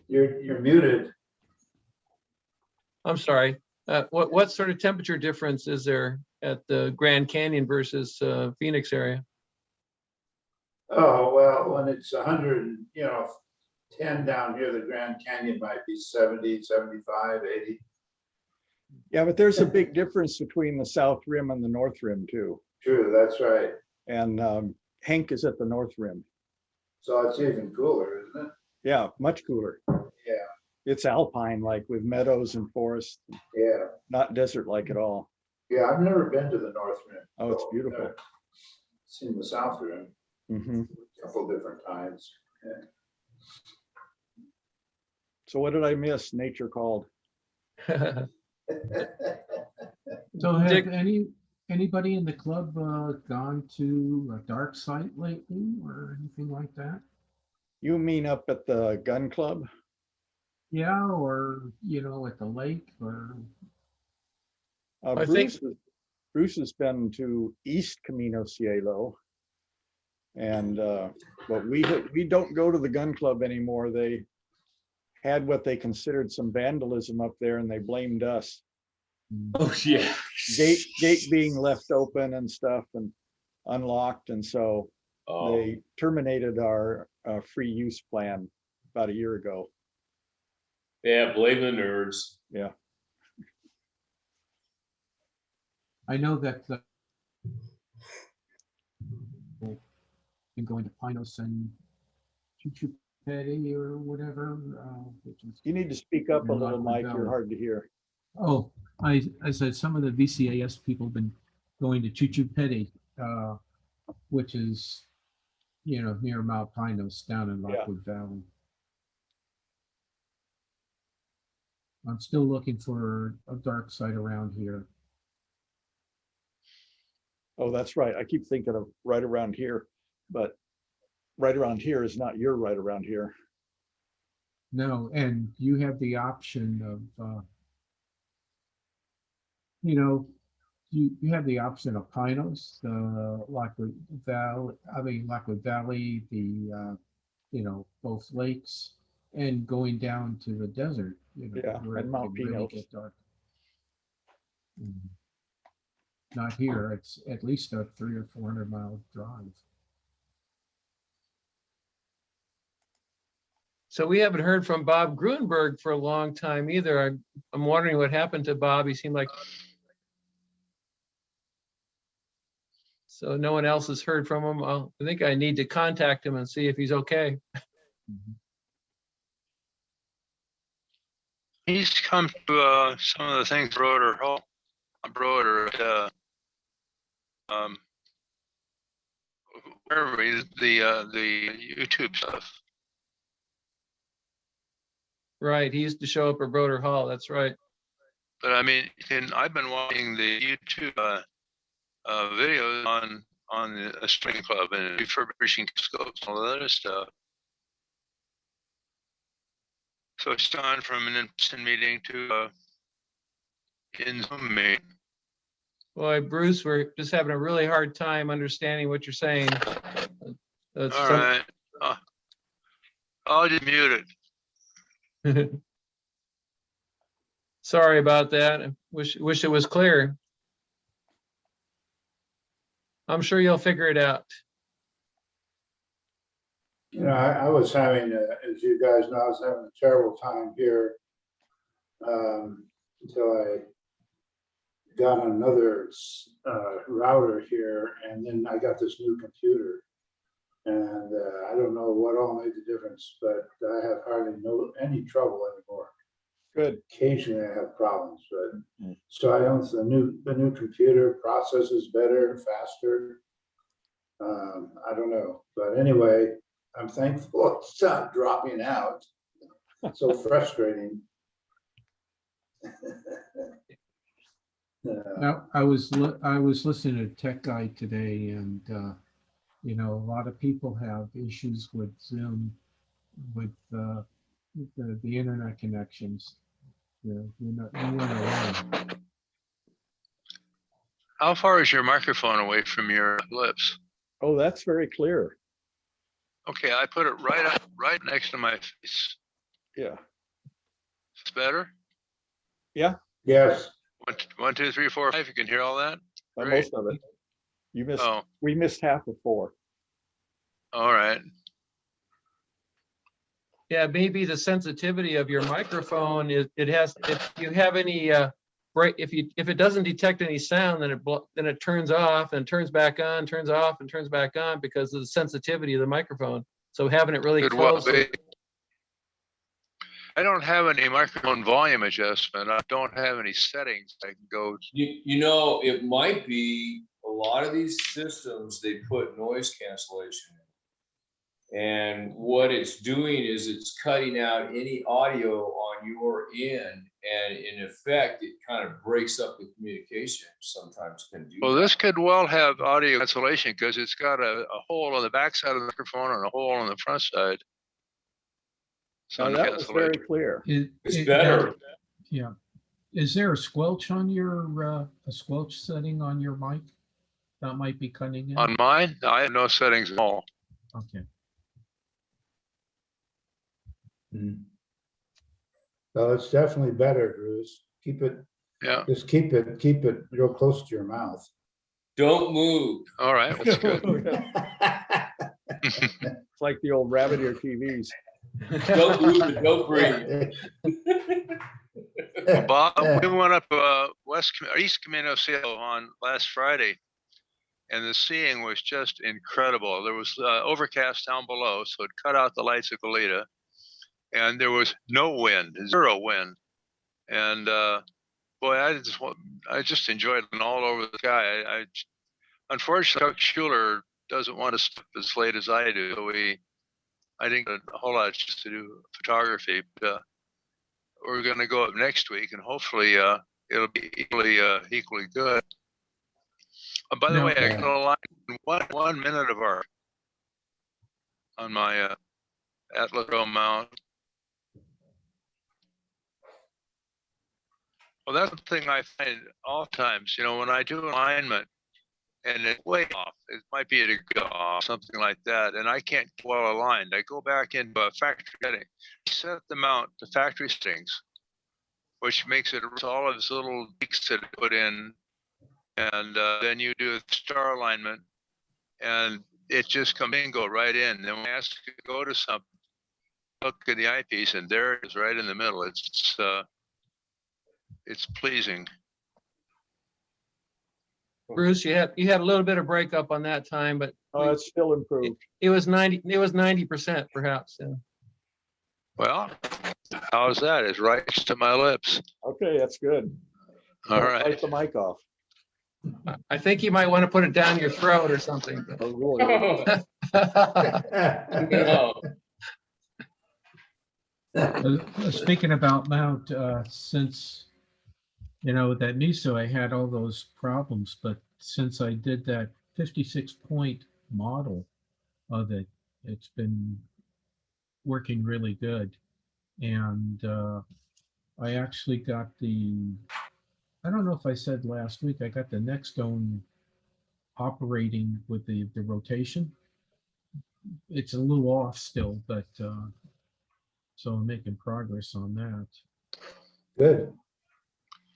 You're muted. I'm sorry. What sort of temperature difference is there at the Grand Canyon versus Phoenix area? Oh, well, when it's 100, 10 down here, the Grand Canyon might be 70, 75, 80. Yeah, but there's a big difference between the south rim and the north rim too. True, that's right. And Hank is at the north rim. So it's even cooler, isn't it? Yeah, much cooler. Yeah, It's alpine, like with meadows and forests, yeah. not desert-like at all. Yeah, I've never been to the North Rim. Oh, it's beautiful. I've seen the South Rim Hmm. a couple different times. Yeah. So what did I miss? Nature called. So have Dick- anybody in the club gone to a dark site lately or anything like that? You mean up at the gun club? Yeah, or at the lake or I think- Bruce has been to East Camino Cielo. And but we don't go to the gun club anymore. They had what they considered some vandalism up there and they blamed us. Oh, yeah. Gate being left open and stuff and unlocked. And so Oh, they terminated our free use plan about a year ago. yeah, blame the nerds. Yeah. I know that been going to Pinos and Chuchu Petty or whatever, which is You need to speak up a in little, Lockwood Mike. You're Valley. hard to hear. Oh, I said some of the VCAS people have been going to Chuchu Petty, which is, near Mount Pinos down in Yeah. Lockwood Valley. I'm still looking for a dark site around here. Oh, that's right. I keep thinking of right around here, but right around here is not your right around here. No, and you have the option of, you have the option of Pinos, Lockwood Valley, the, both lakes, and going down to the desert, Yeah, where and it Mount can really Pinos. get dark. Not here, it's at least a 300 or 400 mile drive. So we haven't heard from Bob Grunberg for a long time either. I'm wondering what happened to Bob. He seemed like. So no one else has heard from him. I think I need to contact him and see if he's okay. He's come to some of the things Broder Hall, Broder, wherever the YouTube stuff. Right, he used to show up at Broder Hall. That's right. But I mean, I've been watching the YouTube videos on the Astronomical Club and refurbishing scopes and all that other stuff. So it's gone from an in-person meeting to in Zoom meeting. Boy, Bruce, we're just having a really hard time understanding what you're saying. All right. I'll just mute it. Sorry about that. I wish it was clear. I'm sure you'll figure it out. You know, I was having, as you guys know, I was having a terrible time here until I got another router here, and then I got this new computer. And I don't know what all made the difference, but I have hardly any trouble anymore. Good. Occasionally I have problems, but so I own the new computer processes better, faster. I don't know, but anyway, I'm thankful it's not dropping out. So frustrating. Now, I was listening to Tech Guide today, and you know, a lot of people have issues with Zoom, with the internet connections. You weren't alone. How far is your microphone away from your lips? Oh, that's very clear. Okay, I put it right next to my face. Yeah. It's better? Yeah. Yes. 1, 2, 3, 4, 5. You can hear all that? Great. Most of it. You missed. Oh, We missed half of 4. all right. Yeah, maybe the sensitivity of your microphone is, if you have any break, if it doesn't detect any sound, then it turns off and turns back on, turns off and turns back on because of the sensitivity of the microphone. So having it really Could well close. be. I don't have any microphone volume adjustment. I don't have any settings I can go to. You know, it might be a lot of these systems, they put noise cancellation in. And what it's doing is it's cutting out any audio on your end. And in effect, it kind of breaks up the communication. Sometimes can do Well, that. this could well have audio cancellation because it's got a hole on the back side of the microphone and a hole on the front side. Now, that was very clear. It's better. Yeah. Is there a squelch on your a squelch setting on your mic that might be cutting in? On mine, I have no settings at all. Okay. Well, it's definitely better, Bruce. Yeah. Just keep it real close to your mouth. Don't move. All right. That's good. It's like the old rabbit ear TVs. Don't move and don't breathe. Well, Bob, we went up East Camino Cielo on last Friday, and the seeing was just incredible. There was overcast down below, so it cut out the lights of Goleta, and there was no wind, 0 wind. And boy, I just enjoyed it all over the sky. Unfortunately, Chuck Schuler doesn't want to stop as late as I do, so I didn't get a whole lot just to do photography, but we're going to go up next week, and hopefully it'll be equally good. By the way, I got a line in 1 minute of arc on my Atlas Pro mount. Well, that's the thing I find all times, you know, when I do alignment and it's way off, it might be a degree off, something like that, and I can't get well aligned. I go back into factory setting, set the mount to factory settings, which makes it all of these little tweaks that I put in, and then you do the star alignment, and it just comes in, go right in. Then when I ask you to go to something, look at the eyepiece, and there it is, right in the middle. It's pleasing. Bruce, you had a little bit of breakup on that time, but It's still improved. it was 90% perhaps. Yeah. Well, how's that? It's right next to my lips. Okay, that's good. All right. Bite the mic off. I think you might want to put it down your throat or something. Oh, really? No. Speaking about mount, since you know that NISO, I had all those problems, but since I did that 56-point model of it, it's been working really good. And I actually got I don't know if I said last week, I got the next dome operating with the rotation. It's a little off still, but so I'm making progress on that. Good.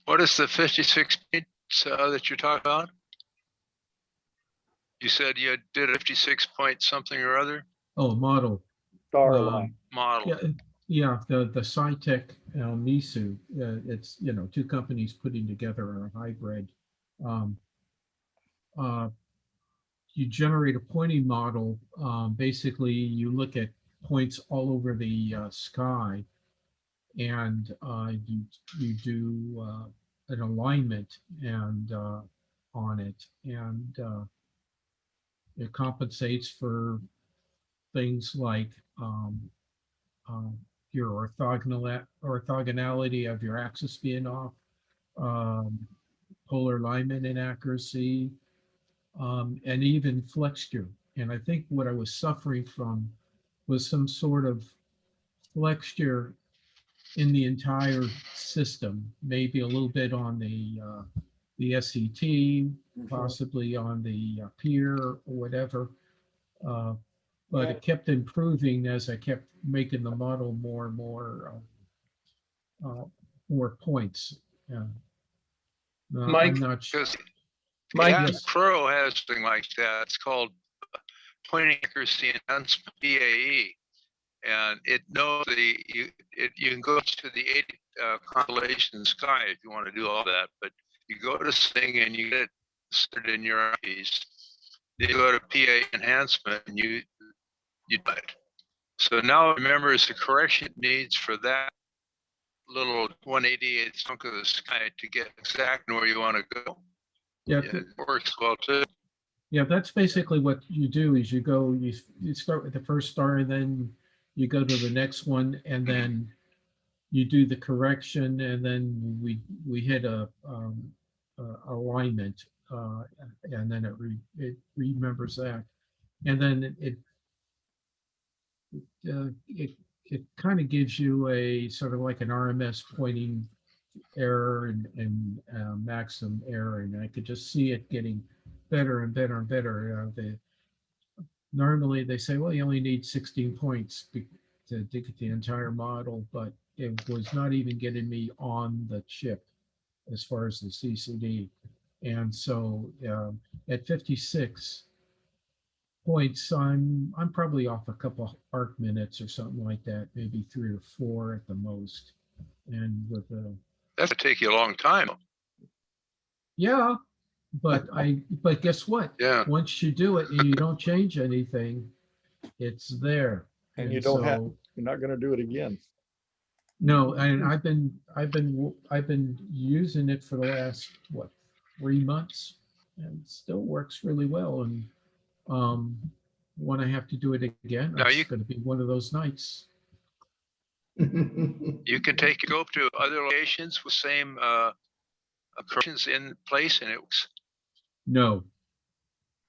What is the 56 points that you're talking about? You said you did a 56 point something or other? Oh, model. Star Um, line. model. Yeah, yeah, the SciTech Misu, it's, two companies putting together a hybrid. Um, uh, you generate a pointing model. Basically, you look at points all over the sky, and you do an alignment and on it, and it compensates for things like um, your orthogonality of your axis being off, um, polar alignment inaccuracy, and even flexure. And I think what I was suffering from was some sort of flexure in the entire system, maybe a little bit on the SET, possibly on the pier or whatever. But it kept improving as I kept making the model more and more points. Yeah. Mike, I'm not sure. Because Mike, Yes. Crow has something like that. It's called pointing accuracy enhancement, PAE. And it knows you can go to the 80 constellation sky if you want to do all that, but you go to this thing and you get it inserted in your piece. Then you go to PA enhancement and you do it. So now it remembers the correction it needs for that little 188th chunk of the sky to get exactly where you want to go. Yeah, Yeah, it works well too. yeah, that's basically what you do is you start with the first star, and then you go to the next one, and then you do the correction, and then we hit a alignment, and then it remembers that, and then it kind of gives you a sort of like an RMS pointing error and maximum error, and I could just see it getting better and better and better. Normally they say, well, you only need 16 points to get the entire model, but it was not even getting me on the chip as far as the CCD. And so at 56 points, I'm probably off a couple arc minutes or something like that, maybe 3 or 4 at the most. And with the That's gonna take you a long time. yeah, but guess what? Yeah. Once you do it and you don't change anything, it's there. And you don't have, you're not gonna do it again. No, and I've been using it for the last 3 months, and it still works really well. And when I have to do it again, Now it's going to be one of those nights. You can take your scope to other locations with same corrections in place, and it works. No,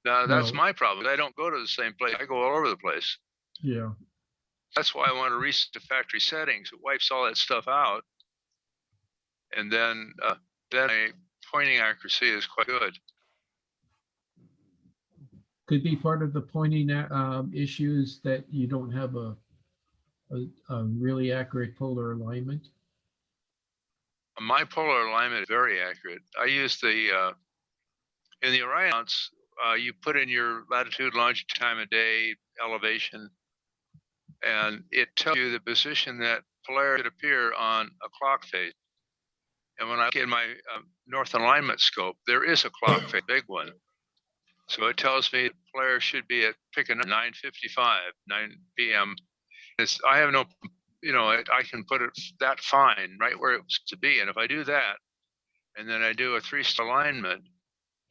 Now that's No. my problem. I don't go to the same place. I go all over the place. yeah, That's why I want to reset the factory settings. It wipes all that stuff out, and then my pointing accuracy is quite good. could be part of the pointing issues that you don't have a really accurate polar alignment. My polar alignment is very accurate. I use the in the Orion mounts, you put in your latitude, longitude, time of day, elevation, and it tells you the position that polarity should appear on a clock face. And when I look in my north alignment scope, there is a clock face, big one. So it tells me polarity should be at pick a 9:55, 9 p.m. I have no, I can put it that fine right where it's to be. And if I do that, and then I do a 3-star alignment,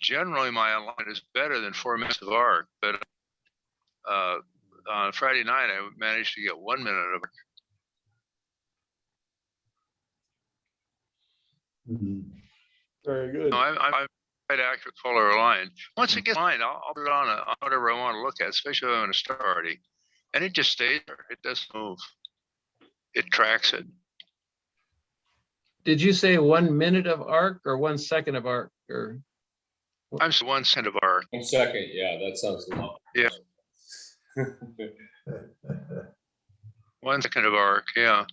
generally my alignment is better than 4 minutes of arc. But on Friday night, I managed to get 1 minute of arc. Very good. No, I'm quite accurate polar aligned. Once it gets aligned, I'll put it on whatever I want to look at, especially if I'm in a star already. And it just stays there. It doesn't move. It tracks it. did you say 1 minute of arc or 1 second of arc? Or I'm 1 cent of arc. 1 second, yeah, that sounds long. Yeah. 1 second of arc, yeah.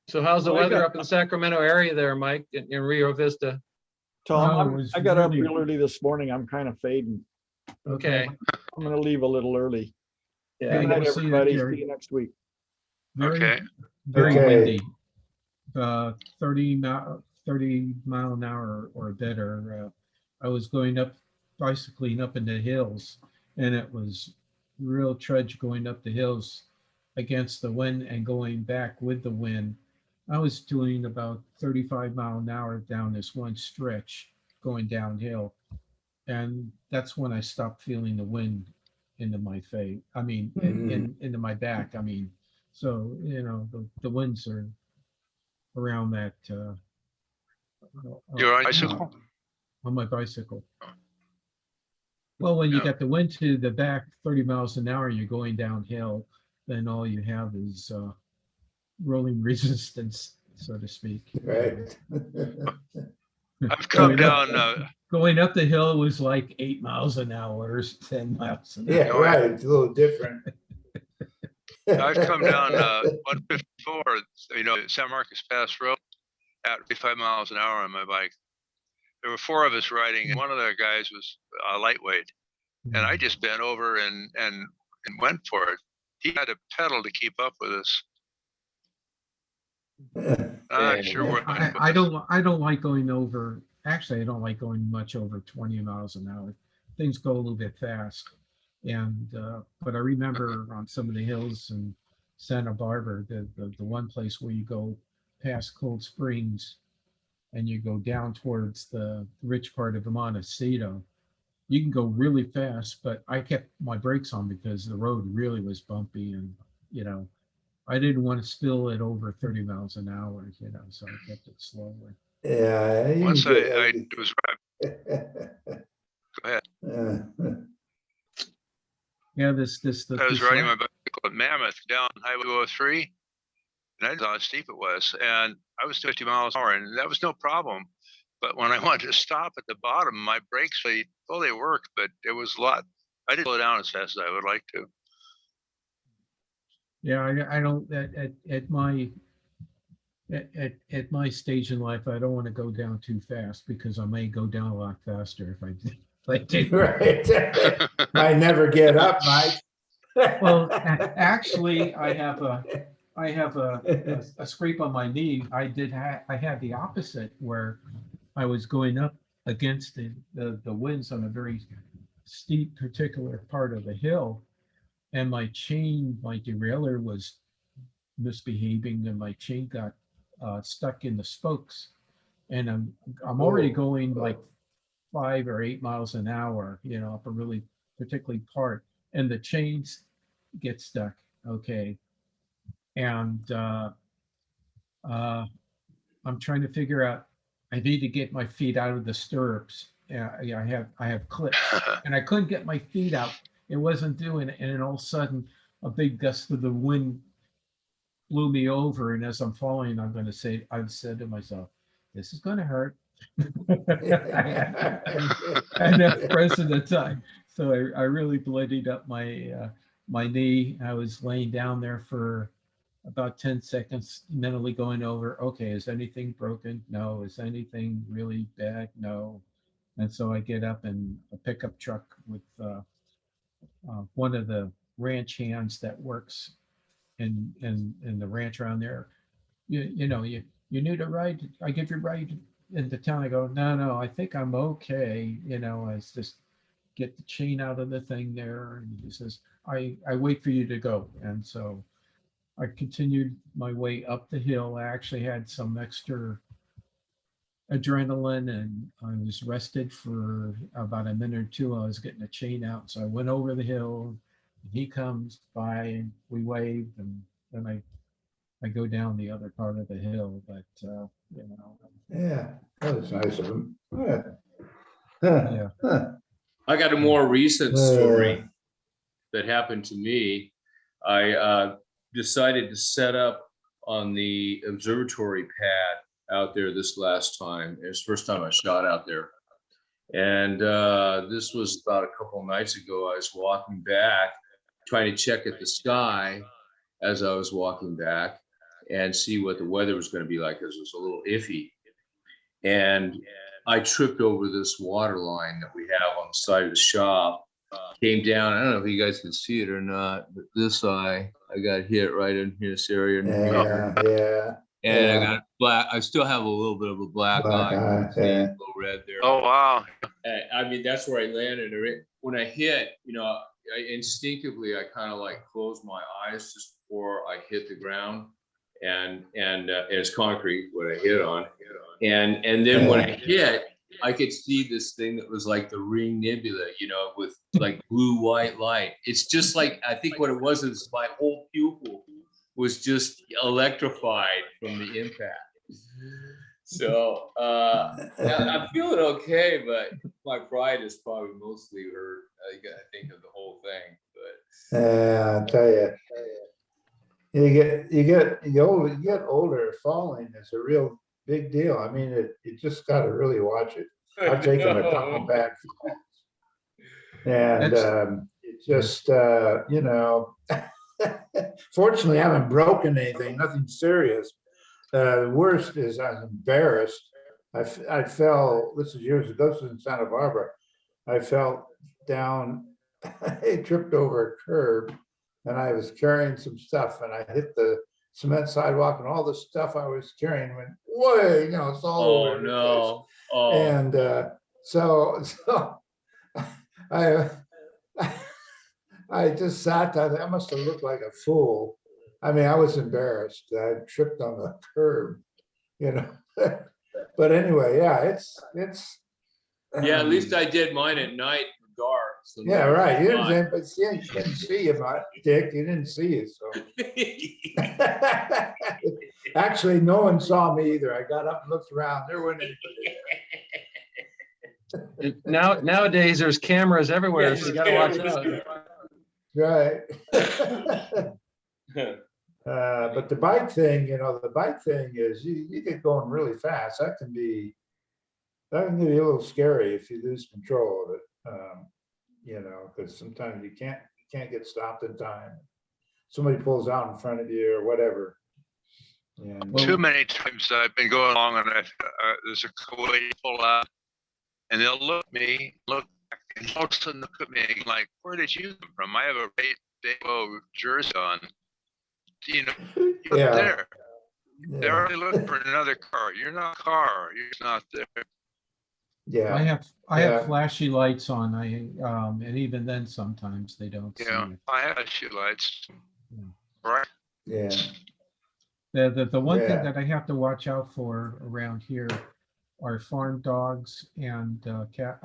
so how's the Well, I weather got- up in Sacramento area there, Mike, in Rio Vista? Tom, No, it was I got up really- real early this morning. I'm kind of fading. Okay. I'm gonna leave a little early. Yeah. Good We'll night, see you, everybody. Jerry. See you next week. Very, Okay. very Okay. windy. 30 mile an hour or better. I was bicycling up in the hills, and it was real trudge going up the hills against the wind and going back with the wind. I was doing about 35 mile an hour down this one stretch going downhill. And that's when I stopped feeling the wind into my face. I mean, into my back. I mean, so, the winds are around that, You're on bicycle? on my bicycle. Well, when you Yeah. got the wind to the back 30 miles an hour, you're going downhill, then all you have is rolling resistance, so to speak. Right. I've come Going up- down, Going up the hill was like 8 miles an hour, or 10 miles an hour. Yeah, right. It's a little different. I've come down 154, San Marcos Pass Road at 55 miles an hour on my bike. There were 4 of us riding, and one of the guys was lightweight, and I just bent over and went for it. He had to pedal to keep up with us. I'm sure we're. I don't like going over. Actually, I don't like going much over 20 miles an hour. Things go a little bit fast, and but I remember on some of the hills in Santa Barbara, the one place where you go past Cold Springs, and you go down towards the rich part of Montecito. You can go really fast, but I kept my brakes on because the road really was bumpy, and I didn't want to spill it over 30 miles an hour, so I kept it slower. Yeah. you Once can get I like- was go ahead. Yeah, I was this riding my bicycle at Mammoth down Highway 203, and I saw how steep it was, and I was 50 miles an hour, and that was no problem. But when I wanted to stop at the bottom, my brakes, they worked, but it was a lot. I didn't slow down as fast as I would like to. Yeah, I don't at my stage in life, I don't want to go down too fast because I may go down a lot faster if I did. Right. Might never get up, Mike. Well, actually, I have a scrape on my knee. I had the opposite where I was going up against the winds on a very steep particular part of the hill, and my derailleur was misbehaving, and my chain got stuck in the spokes, and I'm already going like 5 or 8 miles an hour, up a really particularly part, and the chains get stuck. Okay, and I'm trying to figure out. I need to get my feet out of the stirrups. Yeah, I have clips, and I couldn't get my feet out. It wasn't doing it, and then all of a sudden, a big gust of the wind blew me over, and as I'm falling, I've said to myself, "This is going to hurt." And that's present the time. So I really bloodied up my knee. I was laying down there for about 10 seconds, mentally going over, okay, is anything broken? No. Is anything really bad? No. And so I get up, and a pickup truck with one of the ranch hands that works in the ranch around there. You need a ride? I give you a ride into town. I go, no, I think I'm okay. I just get the chain out of the thing there, and he says, I wait for you to go. And so I continued my way up the hill. I actually had some extra adrenaline, and I was rested for about a minute or two. I was getting the chain out. So I went over the hill, and he comes by, and we waved, and then I go down the other part of the hill, but Yeah, that was nice of him. Yeah. yeah. I got a more recent story that happened to me. I decided to set up on the observatory pad out there this last time. It was the first time I shot out there. And this was about a couple of nights ago. I was walking back, trying to check at the sky as I was walking back and see what the weather was going to be like, because it was a little iffy. And I tripped over this water line that we have on the side of the shop. Came down. I don't know if you guys can see it or not, but this eye, I got hit right in this area. Yeah. And I got black. I still have a little bit of a black Black eye. eye, See, yeah. a little red there. Oh, wow. I mean, that's where I landed. When I hit, I instinctively, I kind of like closed my eyes just before I hit the ground, and it's concrete what I hit on, and then when I hit, I could see this thing that was like the Ring Nebula, with like blue white light. It's just like, I think what it was is my whole pupil was just electrified from the impact. So I'm feeling okay, but my pride is probably mostly hurt. I think of the whole thing, but Yeah, I tell you, you get older. Falling is a real big deal. I mean, you just got to really watch it. I've taken a couple bad falls, and it just fortunately, I haven't broken anything, nothing serious. The worst is I was embarrassed. I fell. This is years ago. This was in Santa Barbara. I fell down. I tripped over a curb, and I was carrying some stuff, and I hit the cement sidewalk, and all the stuff I was carrying went way. It's all over. oh no, oh, And so I I just sat there. I must have looked like a fool. I mean, I was embarrassed. I tripped on the curb, But anyway, yeah, it's. yeah. At least I did mine at night, in the dark. So Yeah, right. You didn't, but yeah, you didn't see him, Dick. You didn't see it, so. Actually, no one saw me either. I got up and looked around. There wasn't anybody. Nowadays, there's cameras everywhere, so you gotta watch out. Right. But the bike thing, is you get going really fast. That can be a little scary if you lose control of it. Because sometimes you can't get stopped in time. Somebody pulls out in front of you or whatever. And Too many times I've been going along and there's a way to pull out, and they'll look at me, look back, and all of a sudden look at me like, "Where did you come from? I have a SBAU jersey on." You're yeah, there. yeah, They're already looking for another car. You're not a car. You're just not there. yeah. I Yeah. have flashy lights on. And even then sometimes they don't see Yeah, it. I have shoe lights. Yeah. Right. Yeah. The one thing Yeah. that I have to watch out for around here are farm dogs and cat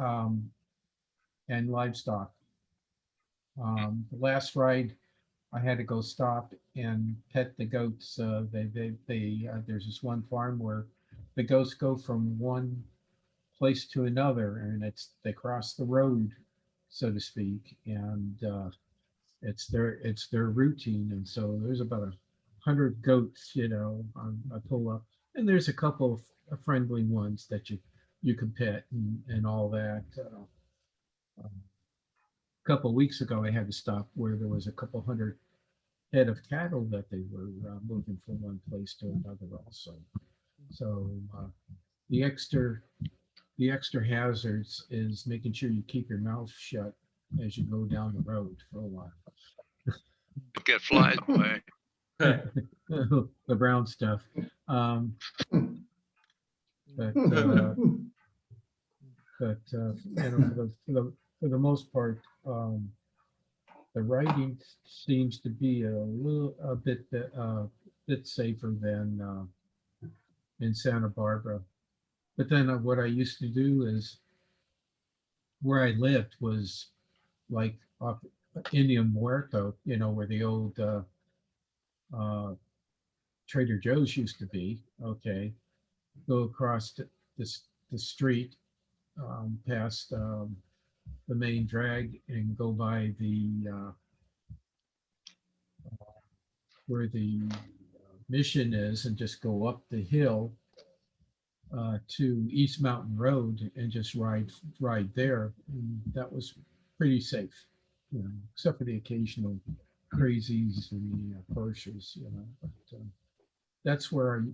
and livestock. The last ride, I had to go stop and pet the goats. There's this one farm where the goats go from one place to another, and they cross the road, so to speak, and it's their routine. And so there's about 100 goats, I pull up, and there's a couple of friendly ones that you can pet and all that. A couple of weeks ago, I had to stop where there was a couple hundred head of cattle that they were moving from one place to another also. So the extra hazards is making sure you keep your mouth shut as you go down the road for a while. Get flies away. The brown stuff. But for the most part, the writing seems to be a bit safer than in Santa Barbara. But then what I used to do is, where I lived was like off Indian Muerto, where the old Trader Joe's used to be. Okay, go across the street past the main drag and go by where the mission is, and just go up the hill to East Mountain Road and just ride there. And that was pretty safe, except for the occasional crazies and the Porsches, But that's where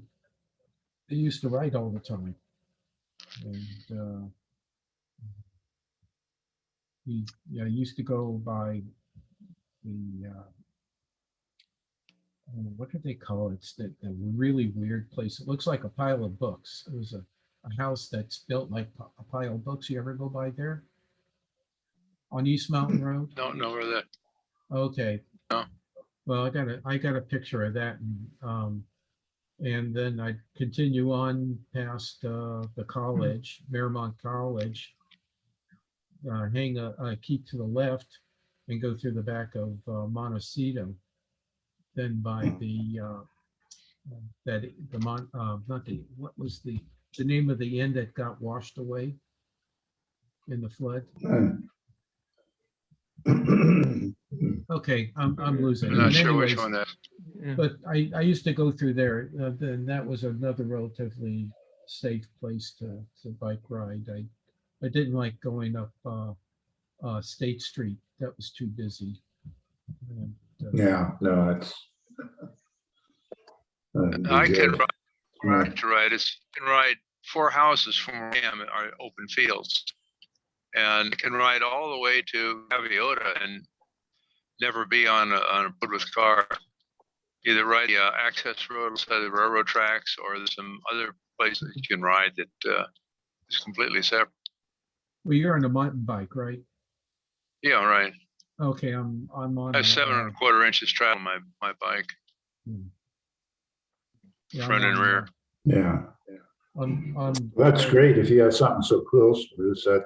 I used to ride all the time. And he used to go by the what did they call it? It's that really weird place. It looks like a pile of books. It was a house that's built like a pile of books. You ever go by there? On East Mountain Road? Don't know where that, Okay. No. Well, I got a picture of that, and then I continue on past the college, Marymount College, hang a keep to the left, and go through the back of Montecito. Then by the not the what was the name of the inn that got washed away in the flood? Okay, I'm losing. I'm not it. sure which Anyways, one that, Yeah. but I used to go through there. Then that was another relatively safe place to bike ride. I didn't like going up State Street. That was too busy. And, Yeah, no, it's. I can ride to ride. Can ride 4 houses from where I am are open fields, and can ride all the way to Aviota and never be on a with car. Either ride the access road beside the railroad tracks, or there's some other place that you can ride that is completely separate. well, you're on a mountain bike, right? Yeah, right. Okay, I'm on. I have 7¼ inches travel on my bike, yeah, front I'm and on, rear. Yeah, I'm that's great if you have something so close, Bruce, that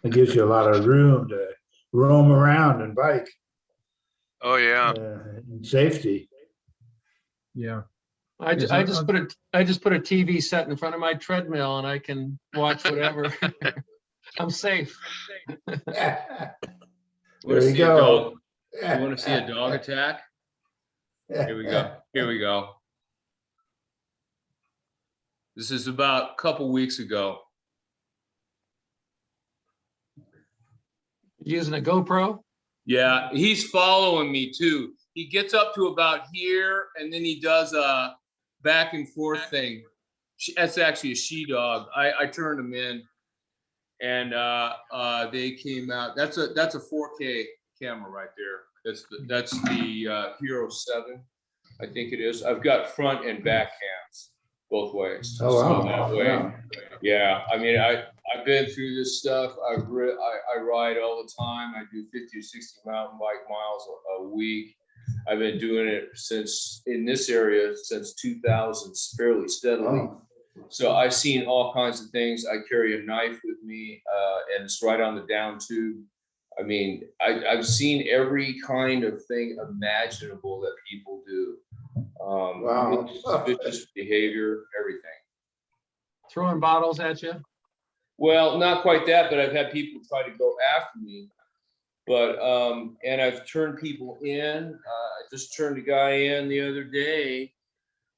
it gives you a lot of room to roam around and bike. Oh yeah. And safety. Yeah. I Is just there I just put a TV set in front of my treadmill and I can watch whatever. I'm safe. There Wanna you see a go. dog? You want to see a dog attack? Here we go. Here we go. This is about a couple weeks ago. Using a GoPro? Yeah, he's following me too. He gets up to about here and then he does a back and forth thing. That's actually a she dog. I turned him in and they came out. That's a 4K camera right there. That's the Hero 7, I think it is. I've got front and back cams both ways. Oh, wow. So that way, yeah. I mean, I've been through this stuff. I ride all the time. I do 50 or 60 mountain bike miles a week. I've been doing it since in this area since 2000, fairly steadily. Oh. So I've seen all kinds of things. I carry a knife with me, and it's right on the down tube. I mean, I've seen every kind of thing imaginable that people do. Wow. Suspicious behavior, everything. Throwing bottles at you? Well, not quite that, but I've had people try to go after me. But and I've turned people in. I just turned a guy in the other day.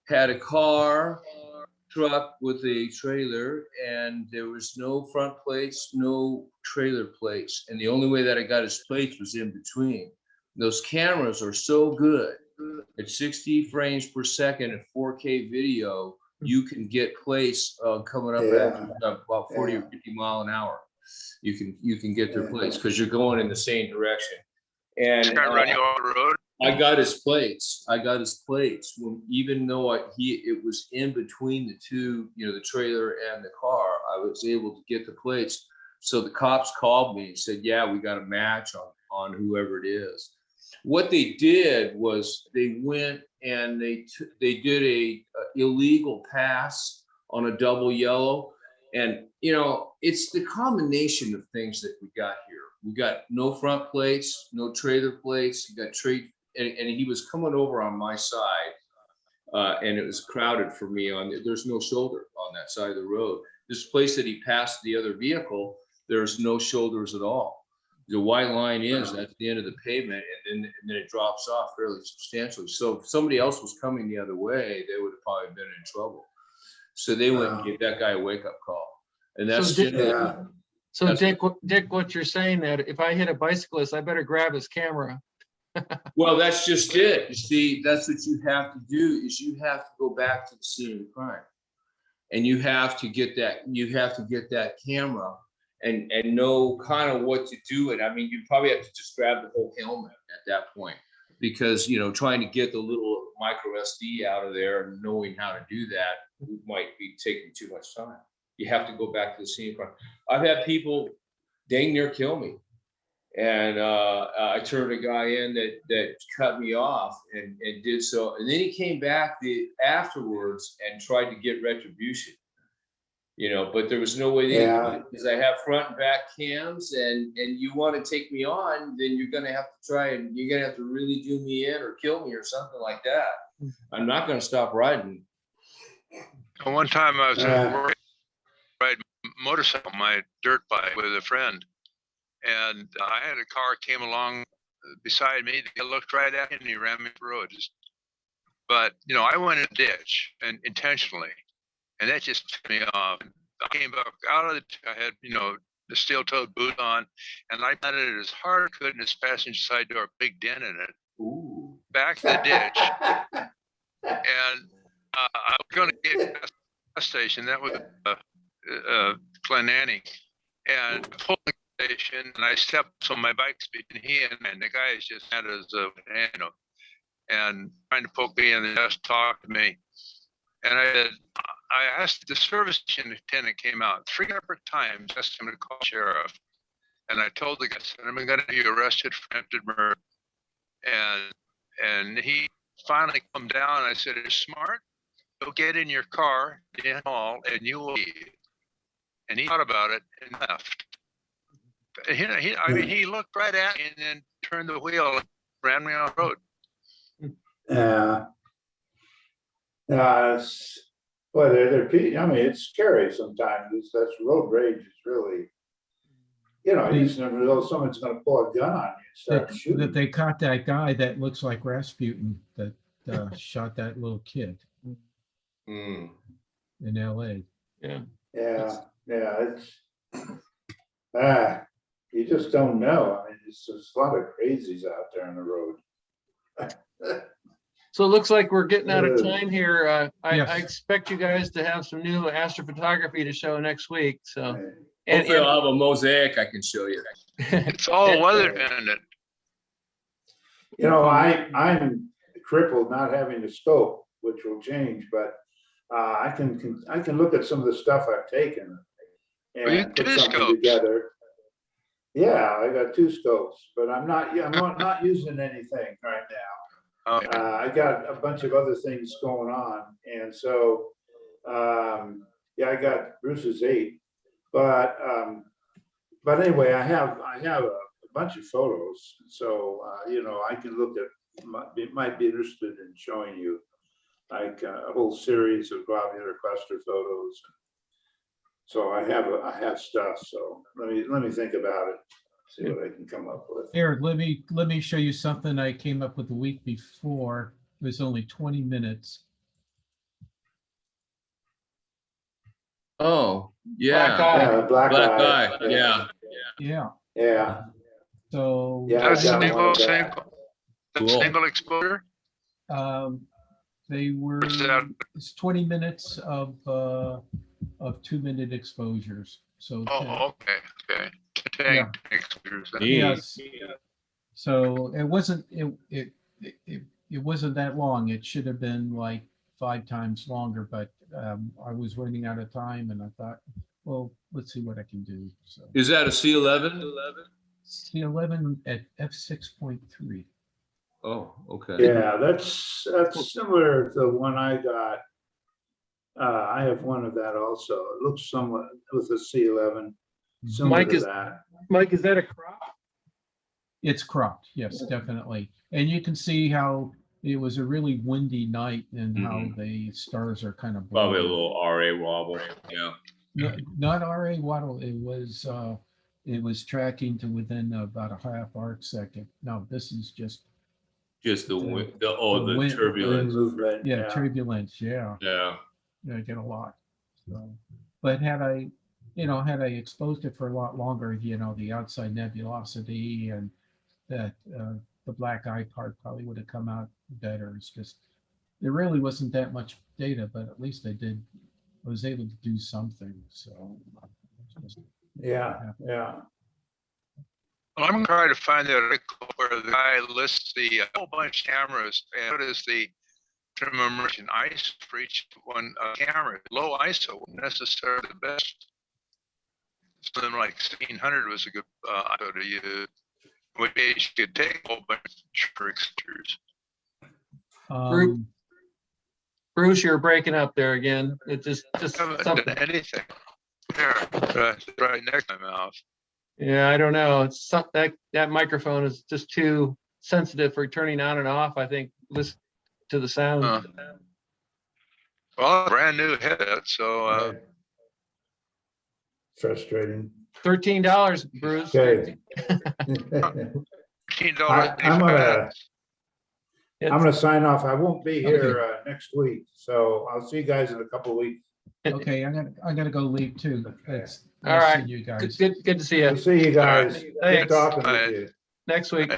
Had a truck with a trailer, and there was no front plates, no trailer plates, and the only way that I got his plates was in between. Those cameras are so good. At 60 frames per second and 4K video, you can get plates coming up at about 40 or 50 mile an hour. You can get their plates because you're going in the same direction. And This guy run you off the road? I got his plates. Even though it was in between the two, the trailer and the car, I was able to get the plates. So the cops called me and said, "Yeah, we got a match on whoever it is." What they did was they went and they did a illegal pass on a double yellow, and it's the combination of things that we got here. We got no front plates, no trailer plates. You got and he was coming over on my side, and it was crowded for me. There's no shoulder on that side of the road. This place that he passed the other vehicle, there's no shoulders at all. The white line that's the end of the pavement, and then it drops off fairly substantially. So if somebody else was coming the other way, they would have probably been in trouble. So they went and gave that guy a wake-up call. And that's Dick, what you're saying that if I hit a bicyclist, I better grab his camera. Well, that's just it. You see, that's what you have to do is you have to go back to the scene of the crime. And you have to get that camera and know kind of what to do. And I mean, you probably have to just grab the whole helmet at that point, because, you know, trying to get the little micro SD out of there and knowing how to do that might be taking too much time. You have to go back to the scene. I've had people dang near kill me. And I turned a guy in that cut me off and did so. And then he came back afterwards and tried to get retribution, you know, but there was no way because I have front and back cams, and you want to take me on, then you're going to have to you're going to have to really do me in or kill me or something like that. I'm not going to stop riding. One time I was riding motorcycle, my dirt bike with a friend. And I had a car came along beside me. He looked right at me and he ran me off the road. But, you know, I went in a ditch and intentionally, and that just took me off. I came back out of I had, you know, the steel-toed boot on, and I landed it as hard as I could in his passenger side door, big dent in it. Ooh. Back to the ditch. And I was going to get to the gas station. That was Glen Anning. And pulling station, and I stepped, so my bike's between he and the guy is just had his hand up and trying to poke me in the chest, talk to me. And I asked, the service attendant came out 3 separate times, asked him to call the sheriff. And I told the guy, I said, I'm going to be arrested for attempted murder. And he finally come down, and I said, you're smart, go get in your car, in hall, and you will leave. And he thought about it and left. I mean, he looked right at me and then turned the wheel and ran me off the road. Yeah. Well, I mean, it's scary sometimes. That's road rage is really, you know, you just never know someone's going to pull a gun on you and start shooting. That they caught that guy that looks like Rasputin that shot that little kid in LA. Yeah. Yeah, it's you just don't know. I mean, there's a lot of crazies out there on the road. So it looks like we're getting out of time here. Yes. I expect you guys to have some new astrophotography to show next week. So, Hopefully I'll have a mosaic I can show you. It's all weather dependent. You know, I'm crippled not having a scope, which will change, but I can look at some of the stuff I've taken and put something together. Yeah, I got 2 scopes, but I'm not using anything right now. Okay. I got a bunch of other things going on, and so yeah, I got Bruce's 8, but anyway, I have a bunch of photos, so you know, I can look at, might be interested in showing you like a whole series of globular cluster photos. So I have stuff. So let me think about it. See what I can come up with. Eric, let me show you something I came up with the week before. It was only 20 minutes. Oh, yeah. Black eye. eye. Yeah. Yeah. So Yeah, That's I got one of that. Cool. single exposure. they were it's 20 minutes of 2-minute exposures. So Okay. 10 exposures. yes. So it wasn't it wasn't that long. It should have been like 5 times longer, but I was running out of time, and I thought, well, let's see what I can do. So Is that a C11? C11 at f6.3. Oh, okay. Yeah, that's similar to the one I got. I have one of that also. It looks somewhat with a C11, similar Mike, to that. Mike, is that a crop? It's cropped, yes, definitely. And you can see how it was a really windy night and how the stars are kind of Probably a blurry. little RA wobble. Yeah. Not RA waddle. It was tracking to within about a half arc second. No, this is just Just wind turbulence. Movement. yeah, turbulence. Yeah, Yeah. I get a lot. So, but had I exposed it for a lot longer, the outside nebulosity and that the black eye part probably would have come out better. It's just there really wasn't that much data, but at least I did I was able to do something, so. Yeah, yeah. Well, I'm gonna try to find that article where the guy lists the whole bunch of cameras and what is the minimum immersion ISO for each one camera. Low ISO wasn't necessarily the best. Something like 1600 was a good ISO to use, which you could take a whole bunch of pictures. Bruce, you're breaking up there again. It just I haven't something. done anything. There, right next to my mouth. Yeah, I don't know. It's that microphone is just too sensitive for turning on and off. I think listen to the sound. Well, brand new headset, so Right. Frustrating. $13, Bruce. Okay. $13. I'm gonna sign off. I won't be here next week, so I'll see you guys in a couple of weeks. Okay, I gotta go leave too. It's All nice right. seeing you guys. Good to see you. We'll see you guys. Good Thanks. talking All with right. you. Next week.